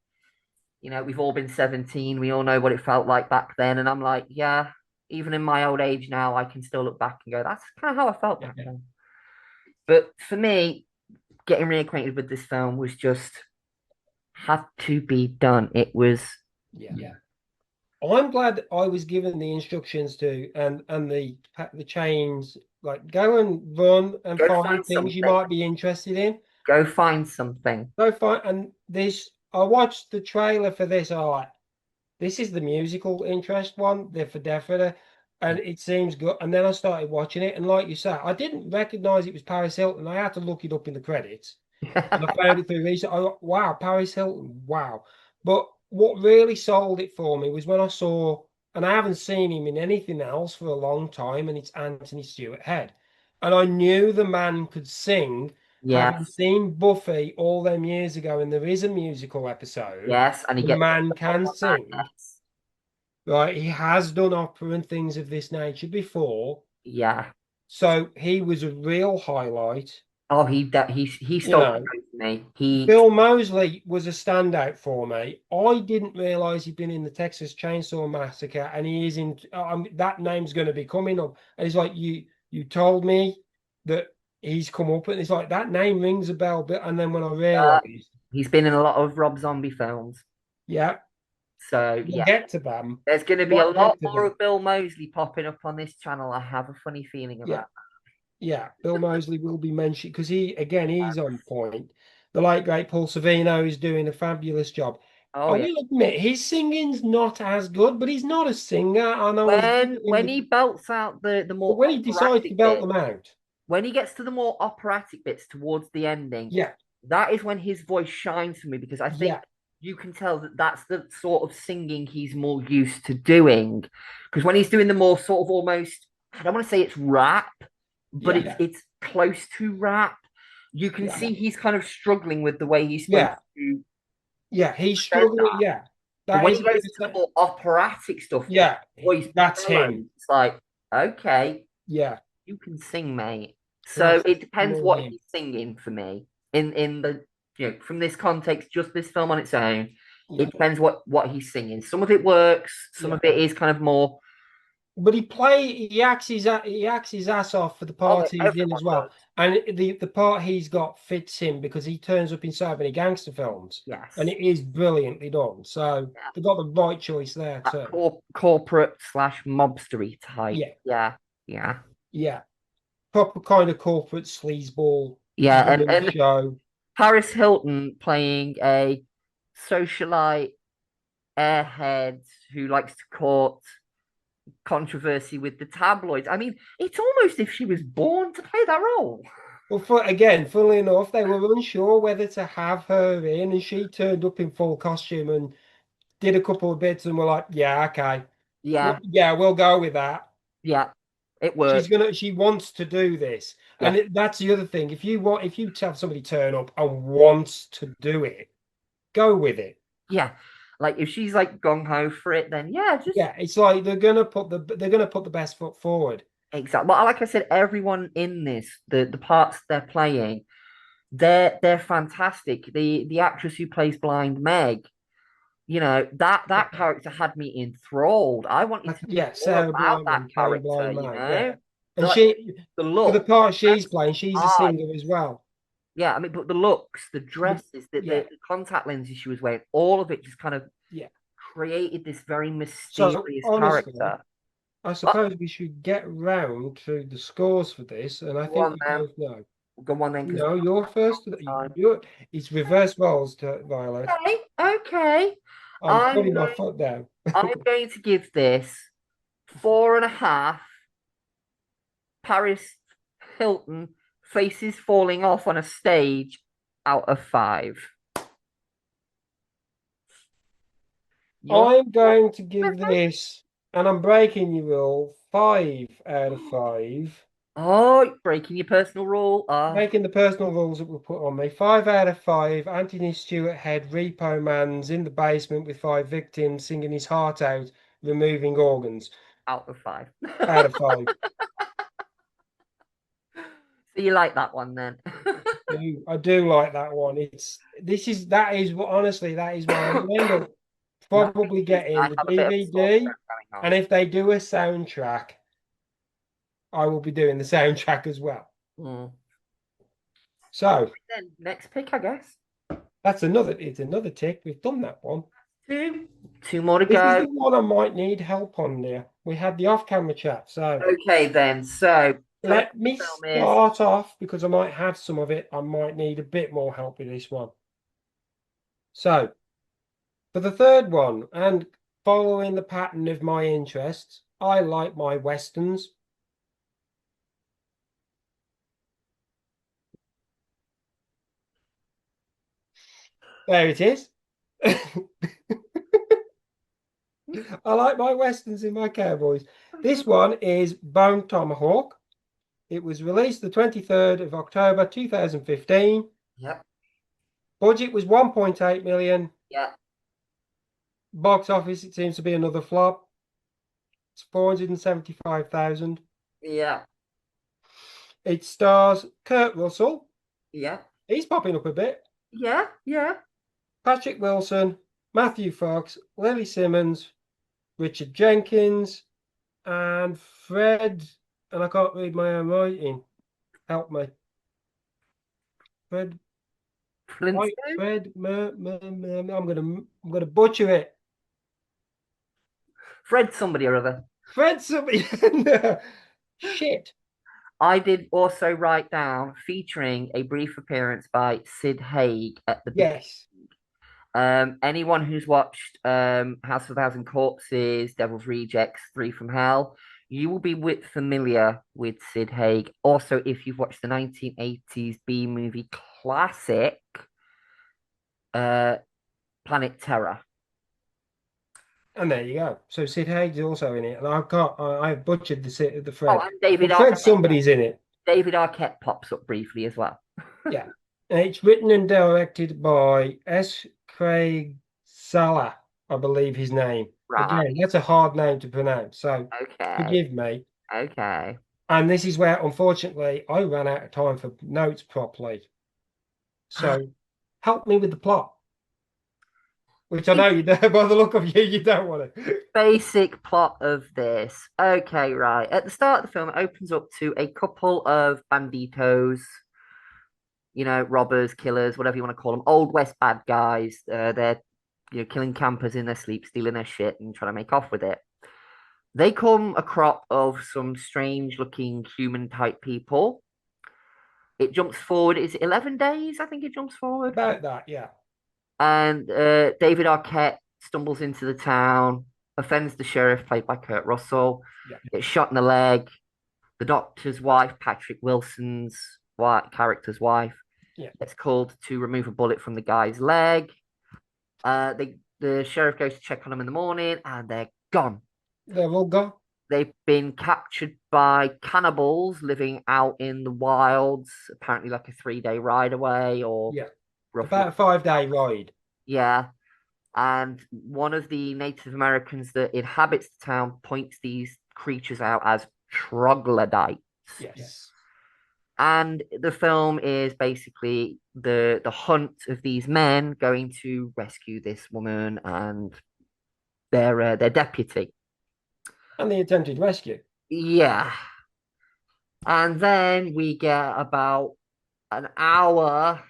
You know, we've all been 17. We all know what it felt like back then. And I'm like, yeah, even in my old age now, I can still look back and go, that's kind of how I felt back Yeah. then. But for me, getting reacquainted with this film was just had to be done. It was, Yeah. I'm glad I was given the instructions to and the chains like go and run and go find find things you something. might be interested in. Go find something. Go find and this I watched the trailer for this. I like this is the musical interest one, the for definite, and it seems good. And then I started watching it, and like you said, I didn't recognize it was Paris Hilton. I had to look it up in the credits. And I found it through research. I thought, wow, Paris Hilton, wow. But what really sold it for me was when I saw, and I haven't seen him in anything else for a long time, and it's Anthony Stewart Head. And I knew the man could sing, having Yes, seen Buffy all them years ago, and there is a musical episode. yes, and he The gets man up can on that. sing, Yes. right? He has done opera and things of this nature before. Yeah. So he was a real highlight. Oh, he You stole the know, show for me. He Bill Moseley was a standout for me. I didn't realize he'd been in the Texas Chainsaw Massacre, and he is in. That name's going to be coming up. And it's like you told me that he's come up, and it's like that name rings a bell. But and then when I uh, realized, he's been in a lot of Rob Zombie films. yeah, So we'll yeah, get to them. there's going to be a We'll lot get to more them. of Bill Moseley popping up on this channel. I have a funny feeling Yeah, about yeah. Bill Moseley will be mentioned because he's on point. The late great Paul Savino is doing a fabulous job. that. I Oh yeah. will admit his singing's not as good, but he's not a singer. I know he's When he belts out the but more when he decides to operatic belt bit, them out, when he gets to the more operatic bits towards the ending, yeah, that is when his voice shines for me because I think yeah, you can tell that that's the sort of singing he's more used to doing. Because when he's doing the more sort of almost, I don't want to say it's rap, but yeah, it's close to rap. You can yeah, see he's kind of struggling with the way he's supposed yeah, to yeah. He's present struggling. that. Yeah, But that when is he a goes bit to the of more operatic stuff, his yeah. voice That's bellows. him. It's like, okay, Yeah, you can sing, mate. So that's it depends more what him. he's singing for me. In the from this context, just this film on its own, Yeah, it depends what he's singing. Some of it works, some yeah, of it is kind of more but he acts his ass off for the Oh, part he's in everyone as well. does. And the part he's got fits him because he turns up in so many gangster films. And Yes. it is brilliantly done. So Yeah. they've got the right choice there That too. corporate slash mobstery type. Yeah, Yeah. Yeah. yeah. Proper kind of corporate sleazeball Yeah. villain And show. Paris Hilton playing a socialite airhead who likes to court controversy with the tabloids. I mean, it's almost if she was born to play that role. Well, funnily enough, they were unsure whether to have her in, and she turned up in full costume and did a couple of bits, and were like, "Yeah, okay, well, Yeah. yeah, we'll go with that." Yeah. It worked. She wants to do this, and Yeah. that's the other thing. If you have somebody turn up and wants to do it, go with it. Yeah. Like if she's like gung ho for it, then yeah, just Yeah, it's like they're gonna put the best foot forward. exactly. But like I said, everyone in this, the parts they're playing, they're fantastic. The actress who plays Blind Meg, that Yeah, character had me enthralled. I wanted to know yeah, more Sarah about that Brightman playing character. Blind Mag. Yeah, The, and like she the for the look, part the she's playing, she's a eyes. singer as well. Yeah, I mean, but the looks, the The, dresses, yeah, the contact lenses she was wearing, all of it just kind of yeah. created this very So mysterious honestly, character. I But suppose we should get round to the scores for this, and I go think on we then, both know. go on then, because No, you're first. time. It's reverse roles to Violet. Okay, okay. I'm I'm putting my going, foot down. I'm going to give this 4.5 Paris Hilton faces falling off on a stage out of 5. You're I'm going to give this, and I'm breaking your rule, 5 out of 5. oh, breaking your personal rule. Making the personal rules that were put on me. 5 out of 5. Anthony Stewart Head Repo Man's in the basement with 5 victims, singing his heart out, removing organs. Out of 5. Out of 5. So you like that one then? I do like that one. That is what honestly that is why I'm gonna end up The thing probably is, I getting the have a bit of a sore throat DVD, going on. and if they do a soundtrack, I will be doing the soundtrack as well. Mm. So Then next pick, I guess. it's another tick. We've done that one. Two more to This is go. the one I might need help on there. We had the off-camera chat, so Okay, then. So tell me let what me the film is. start off because I might have some of it. I might need a bit more help with this one. So for the third one, and following the pattern of my interests, I like my westerns. There it is. I like my westerns in my cowboys. This one is Bone Tomahawk. It was released the 23rd of October 2015. Yep. Budget was 1.8 million. Yep. Box office, it seems to be another flop. It's 475,000. Yep. It stars Kurt Russell. Yep. He's popping up a bit. Yeah. Yeah. Patrick Wilson, Matthew Fox, Lily Simmons, Richard Jenkins, and Fred. And I can't read my own writing. Help me. Fred. Flintstone. I'm gonna butcher it. Fred somebody or other. Fred something. Shit. I did also write down featuring a brief appearance by Sid Haig at the beginning. Yes. Anyone who's watched House of a Thousand Corpses, Devil's Rejects, Three from Hell, you will be familiar with Sid Haig. Also, if you've watched the 1980s B movie classic, Planet Terror. And there you go. So Sid Haig's also in it, and I've butchered the Oh, Fred. and David Well, Fred Arquette. somebody's in it. David Arquette pops up briefly as well. Yeah. And it's written and directed by S. Craig Sala, I believe his name. Right. Again, that's a hard name to pronounce, so Okay. forgive me. Okay. And this is where, unfortunately, I ran out of time for notes properly. So help me with the plot. which I know you do by the look of you, you don't want to. Basic plot of this. Okay, right. At the start of the film, it opens up to a couple of banditos, robbers, killers, whatever you want to call them, old West bad guys. They're killing campers in their sleep, stealing their shit, and trying to make off with it. They come a crop of some strange looking human type people. It jumps forward. Is it 11 days? I think it jumps forward. About that, yeah. And David Arquette stumbles into the town, offends the sheriff, played by Kurt Russell, Yeah. gets shot in the leg. The doctor's wife, Patrick Wilson's character's wife, Yeah. gets called to remove a bullet from the guy's leg. The sheriff goes to check on them in the morning, and they're gone. They're all gone. They've been captured by cannibals living out in the wilds, apparently like a 3-day ride away, or Yeah. roughly. About a 5-day ride. Yeah. And one of the Native Americans that inhabits the town points these creatures out as troglodytes. Yes. And the film is basically the hunt of these men going to rescue this woman and their deputy. And the attempted rescue. Yeah. And then we get about an hour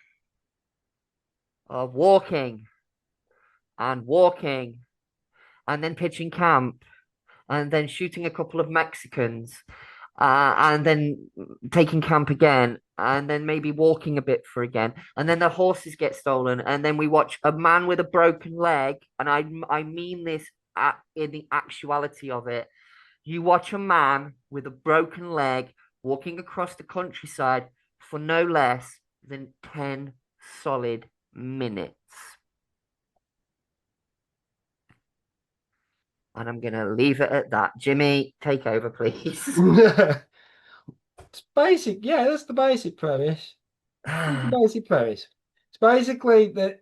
of walking and walking and then pitching camp and then shooting a couple of Mexicans and then taking camp again and then maybe walking a bit for again and then the horses get stolen and then we watch a man with a broken leg and I mean this in the actuality of it. You watch a man with a broken leg walking across the countryside for no less than 10 solid minutes. And I'm going to leave it at that. Jimmy, take over, please. It's basic. Yeah, that's the basic premise. That's the basic premise. It's basically that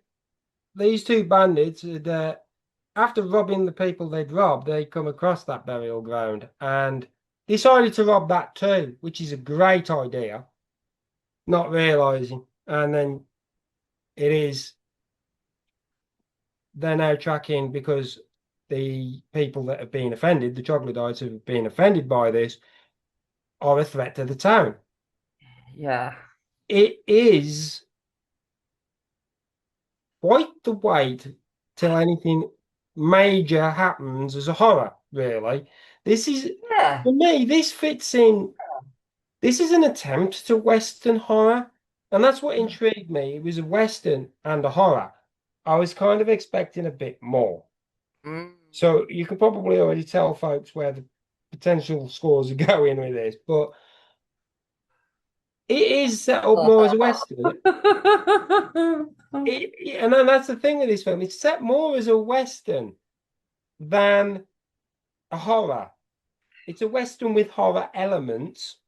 these two bandits had, after robbing the people they'd robbed, they come across that burial ground and decided to rob that too, which is a great idea, not realizing. And then it is, they're now tracking because the people that have been offended, the troglodytes who have been offended by this, are a threat to the town. Yeah. It is quite the wait till anything major happens as a horror, really. This is, Yeah. for me, this fits in. This is an attempt to Western horror, and that's what intrigued me. It was a Western and a horror. I was kind of expecting a bit more. Mm. So you can probably already tell folks where the potential scores are going with this, but it is set up more as a Western. And then that's the thing with this film. It's set more as a Western than a horror. It's a Western with horror elements,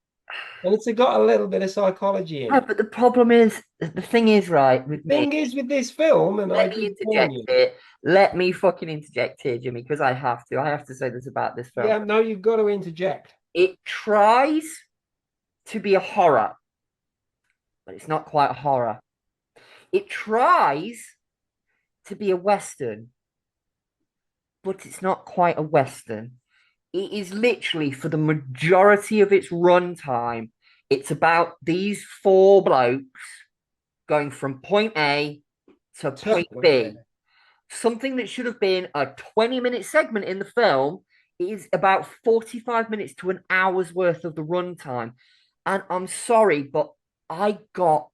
and it's got a little bit of psychology in Yeah, it. but the problem is, the thing is, right, with me, Thing is with this film, and I let me did warn interject you. here. Let me fucking interject here, Jimmy, because I have to. I have to say this about this film. Yeah, no, you've got to interject. It tries to be a horror, but it's not quite a horror. It tries to be a Western, but it's not quite a Western. It is literally, for the majority of its runtime, it's about these four blokes going from point A to point B. Something that should have been a 20-minute segment in the film is about 45 minutes to an hour's worth of the runtime. And I'm sorry, but I got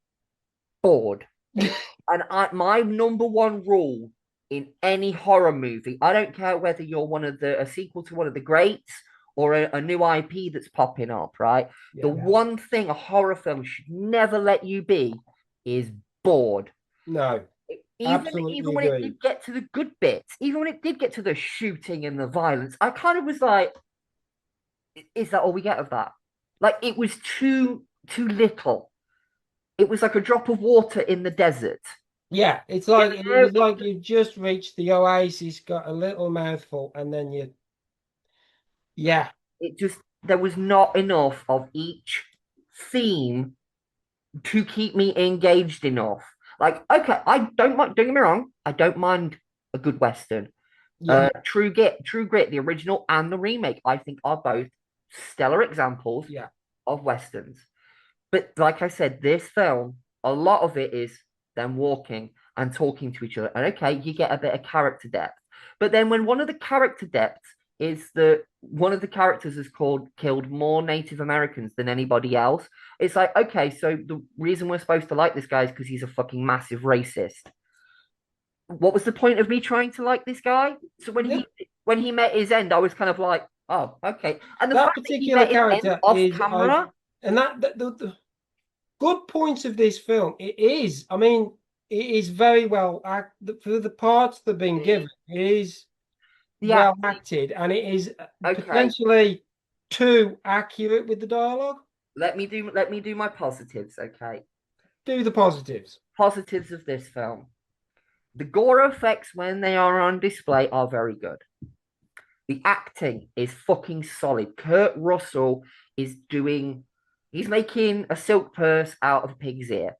bored. And my number one rule in any horror movie, I don't care whether you're a sequel to one of the greats or a new IP that's popping up, right? Yeah. The one thing a horror film should never let you be is bored. No, Even when it did get to the good bits, even when it did get to the shooting and the violence, I kind of was like, is that all we get of that? Like, it was too little. It was like a drop of water in the desert. Yeah, it's like it was like you just reached the oasis, got a little mouthful, and then yeah. There was not enough of each theme to keep me engaged enough. Like, okay, I don't mind, don't get me wrong, I don't mind a good Western. Yeah, True Grit, the original and the remake, I think are both stellar examples yeah. of Westerns. But like I said, this film, a lot of it is them walking and talking to each other. And okay, you get a bit of character depth. But then when one of the character depths is that one of the characters has killed more Native Americans than anybody else, it's like, okay, so the reason we're supposed to like this guy is because he's a fucking massive racist. What was the point of me trying to like this guy? So Yeah. when he met his end, I was kind of like, oh, okay. And the That fact that he particular met his end character off is I camera, and the good points of this film, it is, I mean, it is very well act for the parts that are being the given, it is the well acting. acted and it is Okay, potentially too accurate with the dialogue. let me do my positives. Okay, Do the positives. positives of this film. The gore effects when they are on display are very good. The acting is fucking solid. Kurt Russell is doing. He's making a silk purse out of a pig's ear.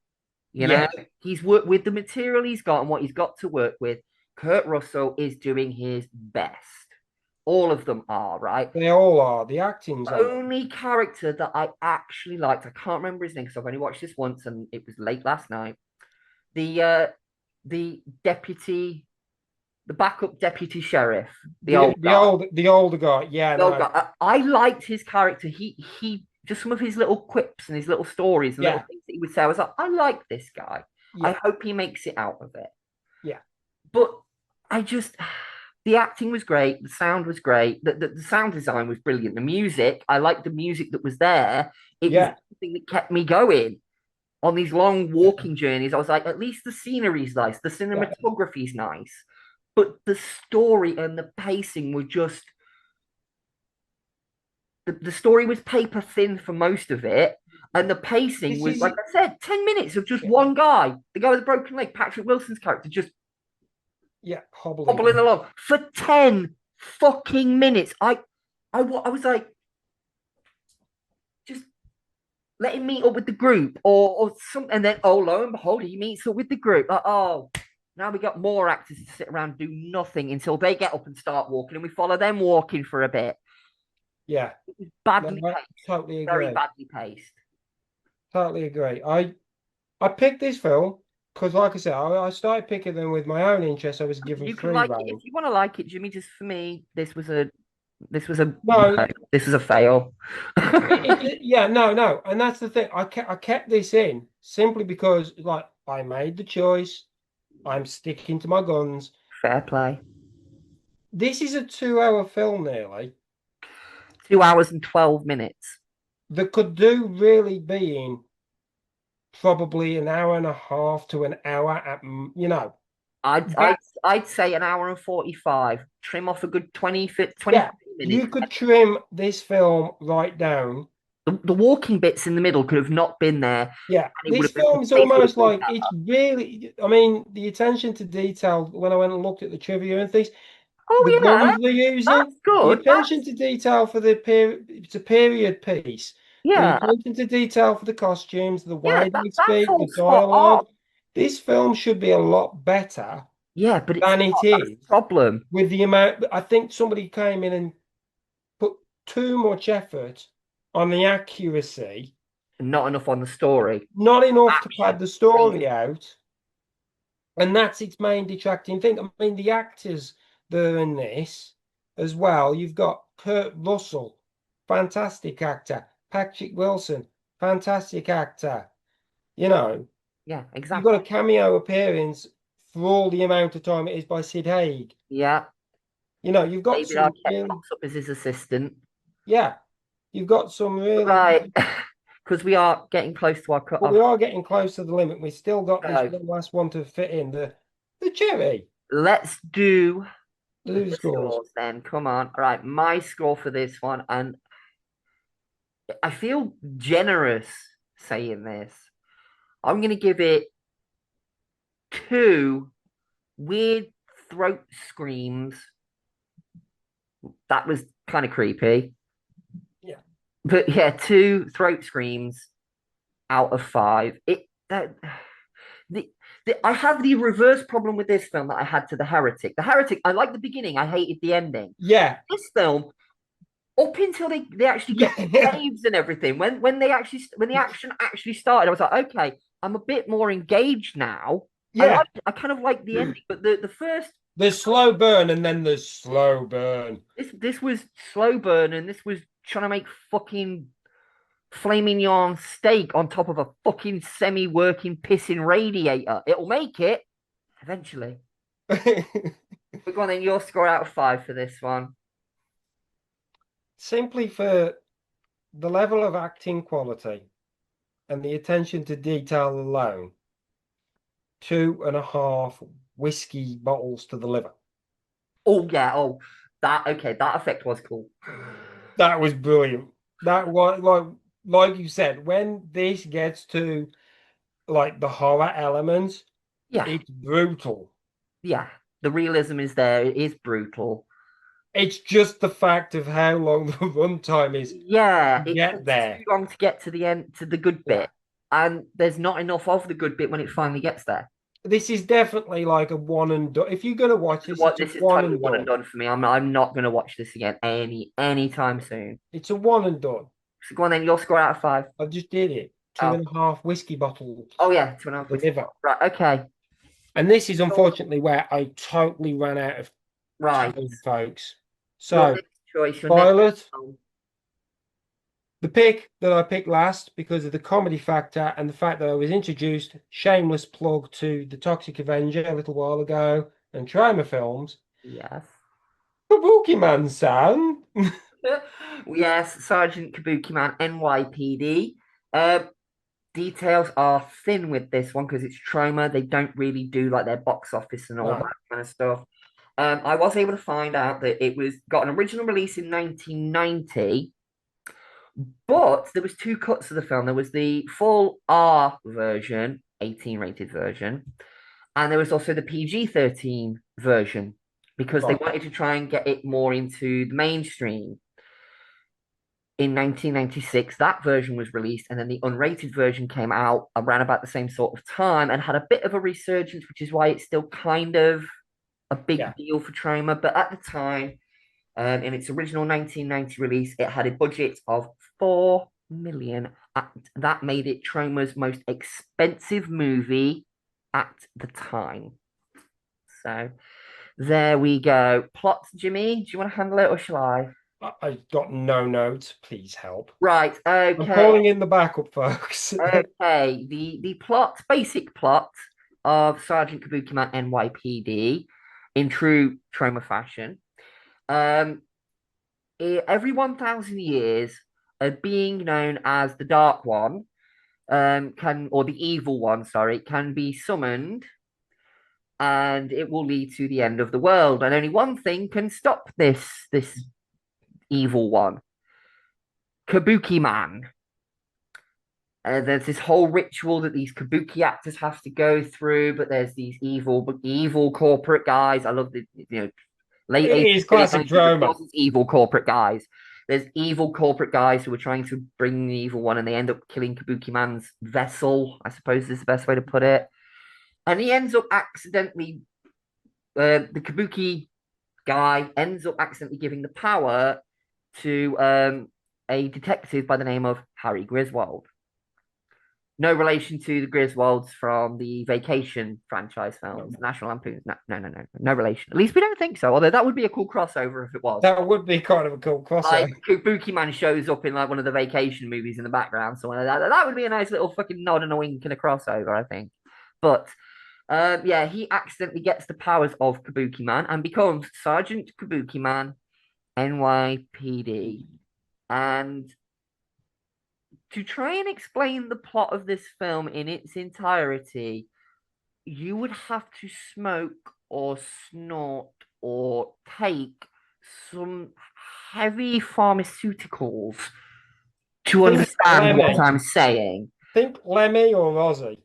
You Yeah, know, he's worked with the material he's got and what he's got to work with. Kurt Russell is doing his best. All of them are, right? they all are. The acting's The on. only character that I actually liked, I can't remember his name because I've only watched this once and it was late last night. The uh the deputy, the backup deputy sheriff, the old guy. The older guy. Yeah, The old no. guy. I liked his character. He just some of his little quips and his little stories and little Yeah, things that he would say. I was like, I like this guy. I yeah, hope he makes it out of it. yeah, But I just the acting was great, the sound was great, the sound design was brilliant. The music, I liked the music that was there. It was yeah, something that kept me going on these long yeah, walking journeys. I was like, at least the scenery's nice, the yeah. cinematography's nice, but the story and the pacing were just the story was paper thin for most of it. And the pacing This was, is like I said, 10 minutes of just yeah, one guy, the guy with the broken leg, Patrick Wilson's character, just yeah, hobbling. hobbling along for 10 fucking minutes. I was like, just let him meet up with the group or something. And then, oh, lo and behold, he meets up with the group. Like, oh, now we got more actors to sit around and do nothing until they get up and start walking, and we follow them walking for a bit. Yeah, no, Badly I paced, totally very agree. badly paced. Totally agree. I picked this film because, like I said, I started picking them with my own interest. I was given You can free like it rein. if you want to like it, Jimmy. Just for me, this was a No, no, this was a fail. yeah, no, no, and that's the thing. I kept this in simply because, like, I made the choice. I'm sticking to my guns. Fair play. This is a 2 hour film nearly 2 hours and 12 minutes. that could do really being probably an hour and a half to an hour you know, I'd that I'd I'd say an hour and 45. Trim off a good 20 yeah, minutes. you could trim this film right down. The walking bits in the middle could have not been there, Yeah, and it would this have been film is the pace would almost have been like better. it's really, I mean, the attention to detail when I went and looked at the trivia and things, the Oh yeah, guns they're using, that's the good. attention to detail for the period, it's a period piece, the Yeah, attention to detail for the costumes, the yeah, way they that's speak, all the spot on. dialogue. This film should be a lot better Yeah, but it's than it not. That's is the problem. with the amount. I think somebody came in and put too much effort on the accuracy, Not enough on the story. not enough to Action, pad the pace. story out. And that's its main detracting thing. I mean, the actors that are in this as well. You've got Kurt Russell, fantastic actor. Patrick Wilson, fantastic actor. You know, Yeah, you've got a exactly. cameo appearance for all the amount of time it is by Sid Haig. Yeah, You know, you've got David some Arquette really, pops up as his assistant. yeah, you've got some really, Right, because we are getting close to our but we cut-off. are getting close to the limit. We've still got this So one last one to fit in the cherry, let's do the the scores. scores then. Come on. All right, my score for this one, and I feel generous saying this. I'm going to give it two weird throat screams. That was kind of creepy. Yeah. But yeah, two throat screams out of five. It that the I have the reverse problem with this film that I had to The Heretic. The Heretic, I like the beginning, I hated the ending. Yeah. This film, up until they actually get to caves and everything, when the action actually started, I was like, okay, I'm a bit more engaged now. Yeah. I kind of like the ending, but the first There's slow burn and then there's slow burn. this was slow burn, and this was trying to make fucking flaming yarn steak on top of a fucking semi-working pissing radiator. It'll make it eventually. But go on then, your score out of 5 for this one. Simply for the level of acting quality and the attention to detail alone, 2.5 whiskey bottles to the liver. Oh yeah, that okay, that effect was cool. That was brilliant. That was like you said, when this gets to like the horror elements, Yeah, it's brutal. yeah. The realism is there, it is brutal. It's just the fact of how long the runtime is Yeah, to it get takes there. too long to get to the end to the good Yeah. bit. And there's not enough of the good bit when it finally gets there. This is definitely like a one and done. If you're gonna watch this, What it's a this is one totally and one and done. done for me. I'm not gonna watch this again anytime soon. It's a one and done. So go on then, your score out of 5. I just did it. Two Oh. and a half whiskey bottles Oh yeah, 2.5 to the whiskey. liver. Right, okay. And this is unfortunately where I totally ran out of Right. time, folks. Your So, next choice, your next Violet, film. the pick that I picked last because of the comedy factor and the fact that I was introduced, shameless plug to The Toxic Avenger a little while ago and Troma Films. Yes. Kabuki Man-san. Yes, Sergeant Kabuki Man, NYPD. Details are thin with this one because it's Troma. They don't really do like their box office and all No. that kind of stuff. I was able to find out that it was got an original release in 1990, but there was two cuts of the film. There was the full R version, 18 rated version, and there was also the PG-13 version because they Right. wanted to try and get it more into the mainstream. In 1996, that version was released, and then the unrated version came out around about the same sort of time and had a bit of a resurgence, which is why it's still kind of a big Yeah. deal for Troma. But at the time, in its original 1990 release, it had a budget of 4 million. That made it Troma's most expensive movie at the time. So there we go. Plot, Jimmy, do you want to handle it or shall I? I got no notes. Please help. Right, I'm okay. calling in the backup, folks. Okay, the plot, basic plot of Sergeant Kabuki Man NYPD in true Troma fashion. Um, every 1,000 years, a being known as the Dark One, or the Evil One, sorry, can be summoned, and it will lead to the end of the world. And only one thing can stop this evil one, Kabuki Man. There's this whole ritual that these kabuki actors have to go through, but there's these evil corporate guys. I love the late It 80s, is early classic 90s. Of drama. course, it's evil corporate guys. There's evil corporate guys who are trying to bring the evil one, and they end up killing Kabuki Man's vessel. I suppose is the best way to put it. And he ends up accidentally. The Kabuki guy ends up accidentally giving the power to a detective by the name of Harry Griswold. No relation to the Griswolds from the Vacation franchise films, National Lampoons. No relation. At least we don't think so. Although that would be a cool crossover if it was. That would be kind of a cool crossover. Like Kabuki Man shows up in like one of the Vacation movies in the background, so that would be a nice little fucking nod and a wink and a crossover, I think. But yeah, he accidentally gets the powers of Kabuki Man and becomes Sergeant Kabuki Man, NYPD, and to try and explain the plot of this film in its entirety, you would have to smoke or snort or take some heavy pharmaceuticals to Think understand what Lemmy. I'm saying. Think Lemmy or Ozzy.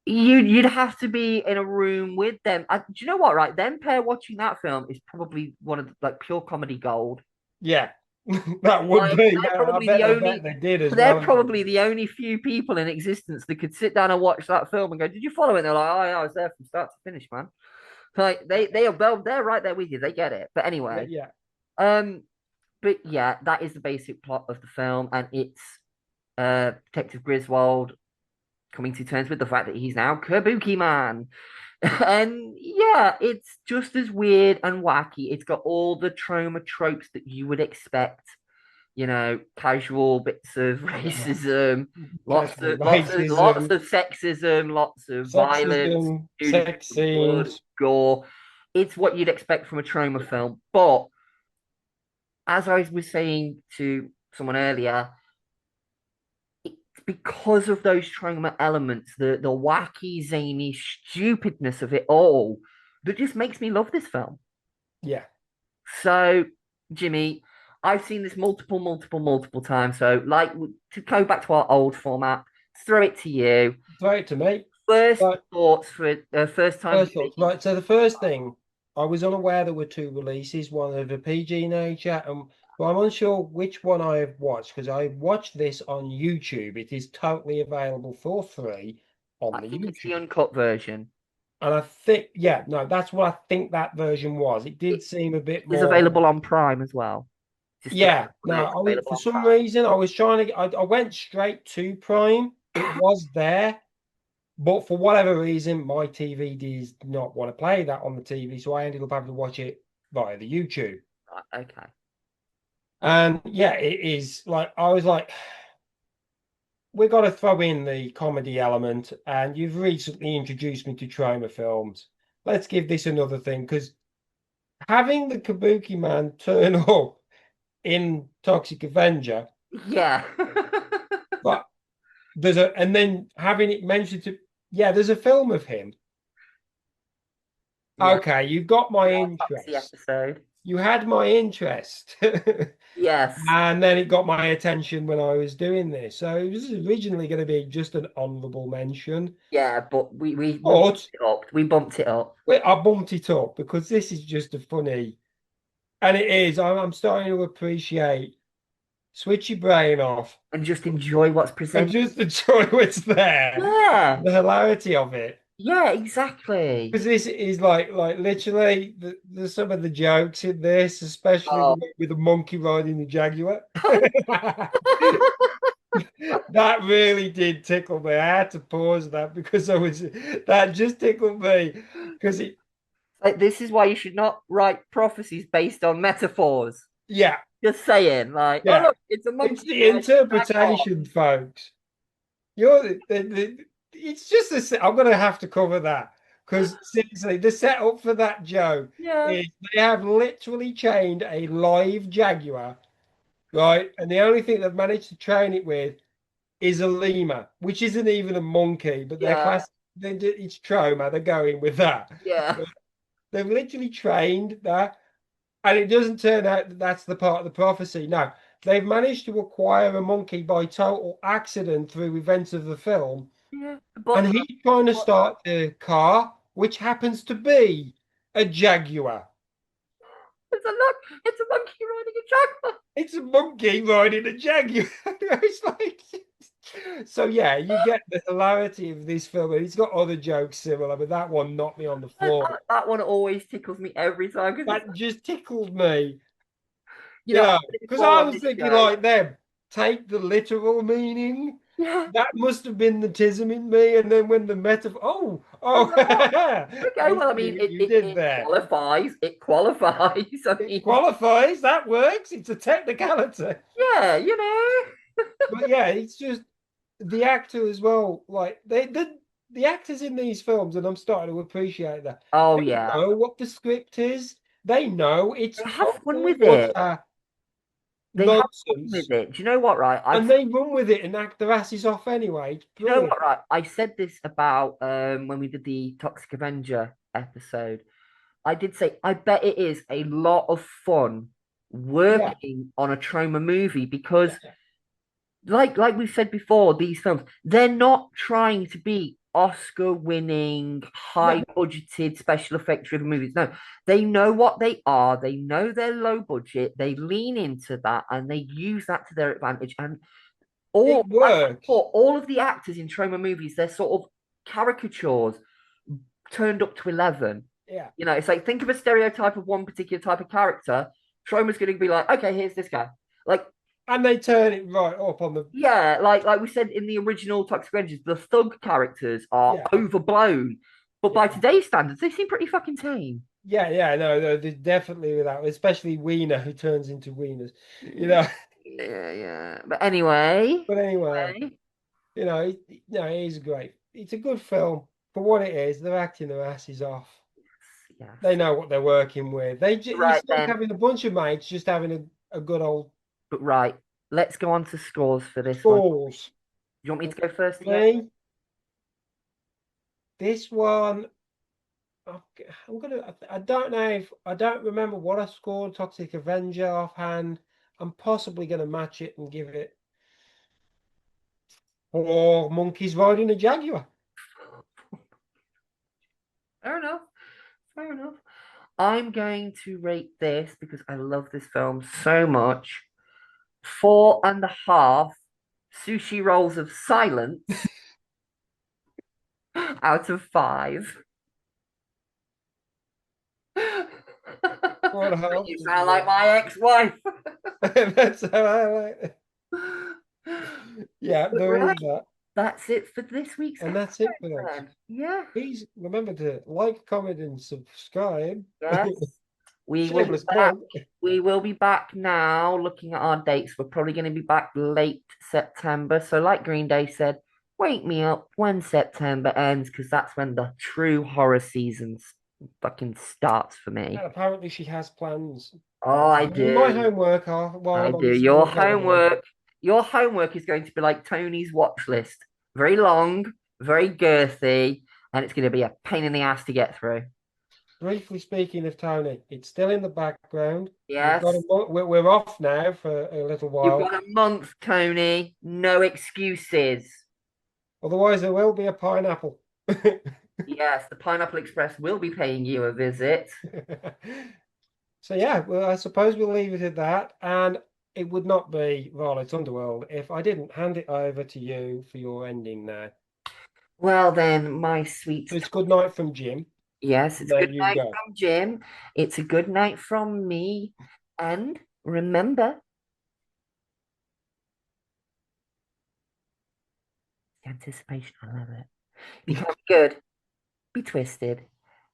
You'd have to be in a room with them. Do you know what? Right, them pair watching that film is probably one of like pure comedy gold. Yeah. That would Like be. I bet they did as they're well. probably the only few people in existence that could sit down and watch that film and go, "Did you follow it?" And they're like, "Oh, yeah, I was there from start to finish, man." Like they're right there with you. They get it. But Yeah, anyway, yeah, um, but yeah, that is the basic plot of the film, and it's Detective Griswold coming to terms with the fact that he's now Kabuki Man. And yeah, it's just as weird and wacky. It's got all the trauma tropes that you would expect, casual bits of yeah. racism, Casual lots racism, of sexism, lots of violence, sexism, nudity, sex blood, scenes. gore. It's what you'd expect from a trauma film. But as I was saying to someone earlier, it's because of those trauma elements, the wacky, zany stupidness of it all, that just makes me love this film. Yeah, So, Jimmy, I've seen this multiple times. So, like, to go back to our old format, throw it to you. right to me. First But thoughts for first time first thoughts, right. So the first thing, I was unaware there were two releases, one of a PG nature, and but I'm unsure which one I have watched because I watched this on YouTube. It is totally available for free on I the think it's the YouTube. uncut version. And I think, yeah, no, that's what I think that version was. It It did seem a bit is more. available on Prime as well. Just to let Yeah, you no, know, it's available for on some Prime. reason I was trying to. I went straight to Prime. It was there, but for whatever reason, my TV does not want to play that on the TV, so I ended up having to watch it via the YouTube. Right, okay. And yeah, it is like I was like, we got to throw in the comedy element, and you've recently introduced me to trauma films. Let's give this another thing because having the Kabuki Man turn up in Toxic Avenger, Yeah. but there's a and then having it mentioned to yeah, there's a film of him. Yeah. Okay, you've got my Our Foxy interest. episode. You had my interest. Yes. And then it got my attention when I was doing this. So it was originally going to be just an honorable mention, Yeah, but we bumped but it up. We bumped it up. I bumped it up because this is just a funny, and it is. I'm starting to appreciate switch your brain off And just enjoy what's and presented. just enjoy what's there, Yeah. the hilarity of it. Yeah, exactly. Because this is like literally there's some of the jokes in this, especially Oh. with the monkey riding the jaguar. That really did tickle me. I had to pause that because I was that just tickled me because it Like, this is why you should not write prophecies based on metaphors. yeah, Just saying, like, oh yeah. look, it's a It's monkey the riding a jaguar. interpretation, folks. You're it's just I'm gonna have to cover that because seriously, the setup for that joke Yeah, is they have literally chained a live jaguar, right? And the only thing they've managed to train it with is a lemur, which isn't even a monkey, but they're yeah, class. It's trauma. They're going with that. yeah, They've literally trained that, and it doesn't turn out that that's the part of the prophecy. No, they've managed to acquire a monkey by total accident through events of the film, yeah. and he's trying to But start the car, which happens to be a Jaguar. it's a monkey riding a jaguar. It's a monkey riding a Jaguar. It's like, so yeah, you get the hilarity of this film, and it's got other jokes similar, but that one knocked me on the floor. That one always tickles me every time because it's, That just tickled me, I've yeah, said it because before I on was this thinking show. like them, take the literal meaning. Yeah, That must have been the tism in me, and then when the metaphor, I'm oh, like, okay. I Well, I see mean, what you did it there. qualifies. It qualifies. I It mean, qualifies. That works. It's a technicality. yeah, But yeah, it's just the actor as well. Like the actors in these films, and I'm starting to appreciate that. Oh They yeah, know what the script is. They know it's they have fun total with it. They have fun nonsense, with it. Do you know what? Right, and they run with it and act their asses off anyway. It's you know brilliant. what? Right, I said this about when we did the Toxic Avenger episode. I did say I bet it is a lot of fun Yeah, working on a trauma movie because, like we said before, these films they're not trying to be Oscar-winning, No, high-budgeted, special effects-driven movies. No, they know what they are. They know they're low budget. They lean into that and they use that to their advantage. And it as works. before, all of the actors in trauma movies, they're sort of caricatures turned up to 11. Yeah. You know, it's like think of a stereotype of one particular type of character. Trauma's going to be like, okay, here's this guy. Like, And they turn it right up on the yeah, like we said in the original Toxic Avengers, the thug characters are yeah. overblown, but by Yeah. today's standards, they seem pretty fucking tame. Yeah, no, there's definitely without, especially Wiener who turns into Wieners, you know. Yeah. But anyway, But anyway, anyway, no, it is great. It's a good film for what it is. They're acting their asses off. They yes. know what they're working with. Right It's like then, having a bunch of mates, just having a good old but right, let's go on to scores for this one. schools. Do you want me to go first again? Me, this one, I'm gonna. I don't know if I don't remember what I scored Toxic Avenger offhand. I'm possibly gonna match it and give it four monkeys riding a jaguar. Fair enough. Fair enough. I'm going to rate this because I love this film so much. 4.5 sushi rolls of silence out of 5. Four and a half. You sound like my ex-wife. That's how I like it. Yeah, But there is right, that. that's it for this week's And episode, that's it for this. then. Yeah. Please remember to like, comment, and subscribe. Yes. We will be Shameless back. plug. We will be back now looking at our dates. We're probably going to be back late September. So, like Green Day said, wake me up when September ends because that's when the true horror season fucking starts for me. And apparently she has plans. Oh, I I'm doing my do. homework while I I'm on do. the summer holiday. Your homework is going to be like Tony's watch list. Very long, very girthy, and it's going to be a pain in the ass to get through. Briefly speaking of Tony, it's still in the background. We've got Yes. we're off now for a little You've while. got a month, Tony. No excuses. Otherwise, there will be a pineapple. Yes, the Pineapple Express will be paying you a visit. So yeah, well, I suppose we'll leave it at that. And it would not be Violet Underworld if I didn't hand it over to you for your ending now. Well, then, my sweet. So it's good night from Jim. Yes, it's a There good you night go. from Jim. It's a good night from me. And remember, the anticipation, I love it. If you can't be good, be twisted.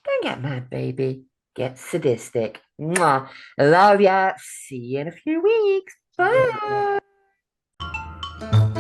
Don't get mad, baby. Get sadistic. Mwah. Love ya. See you in a few weeks. See you later. Bye.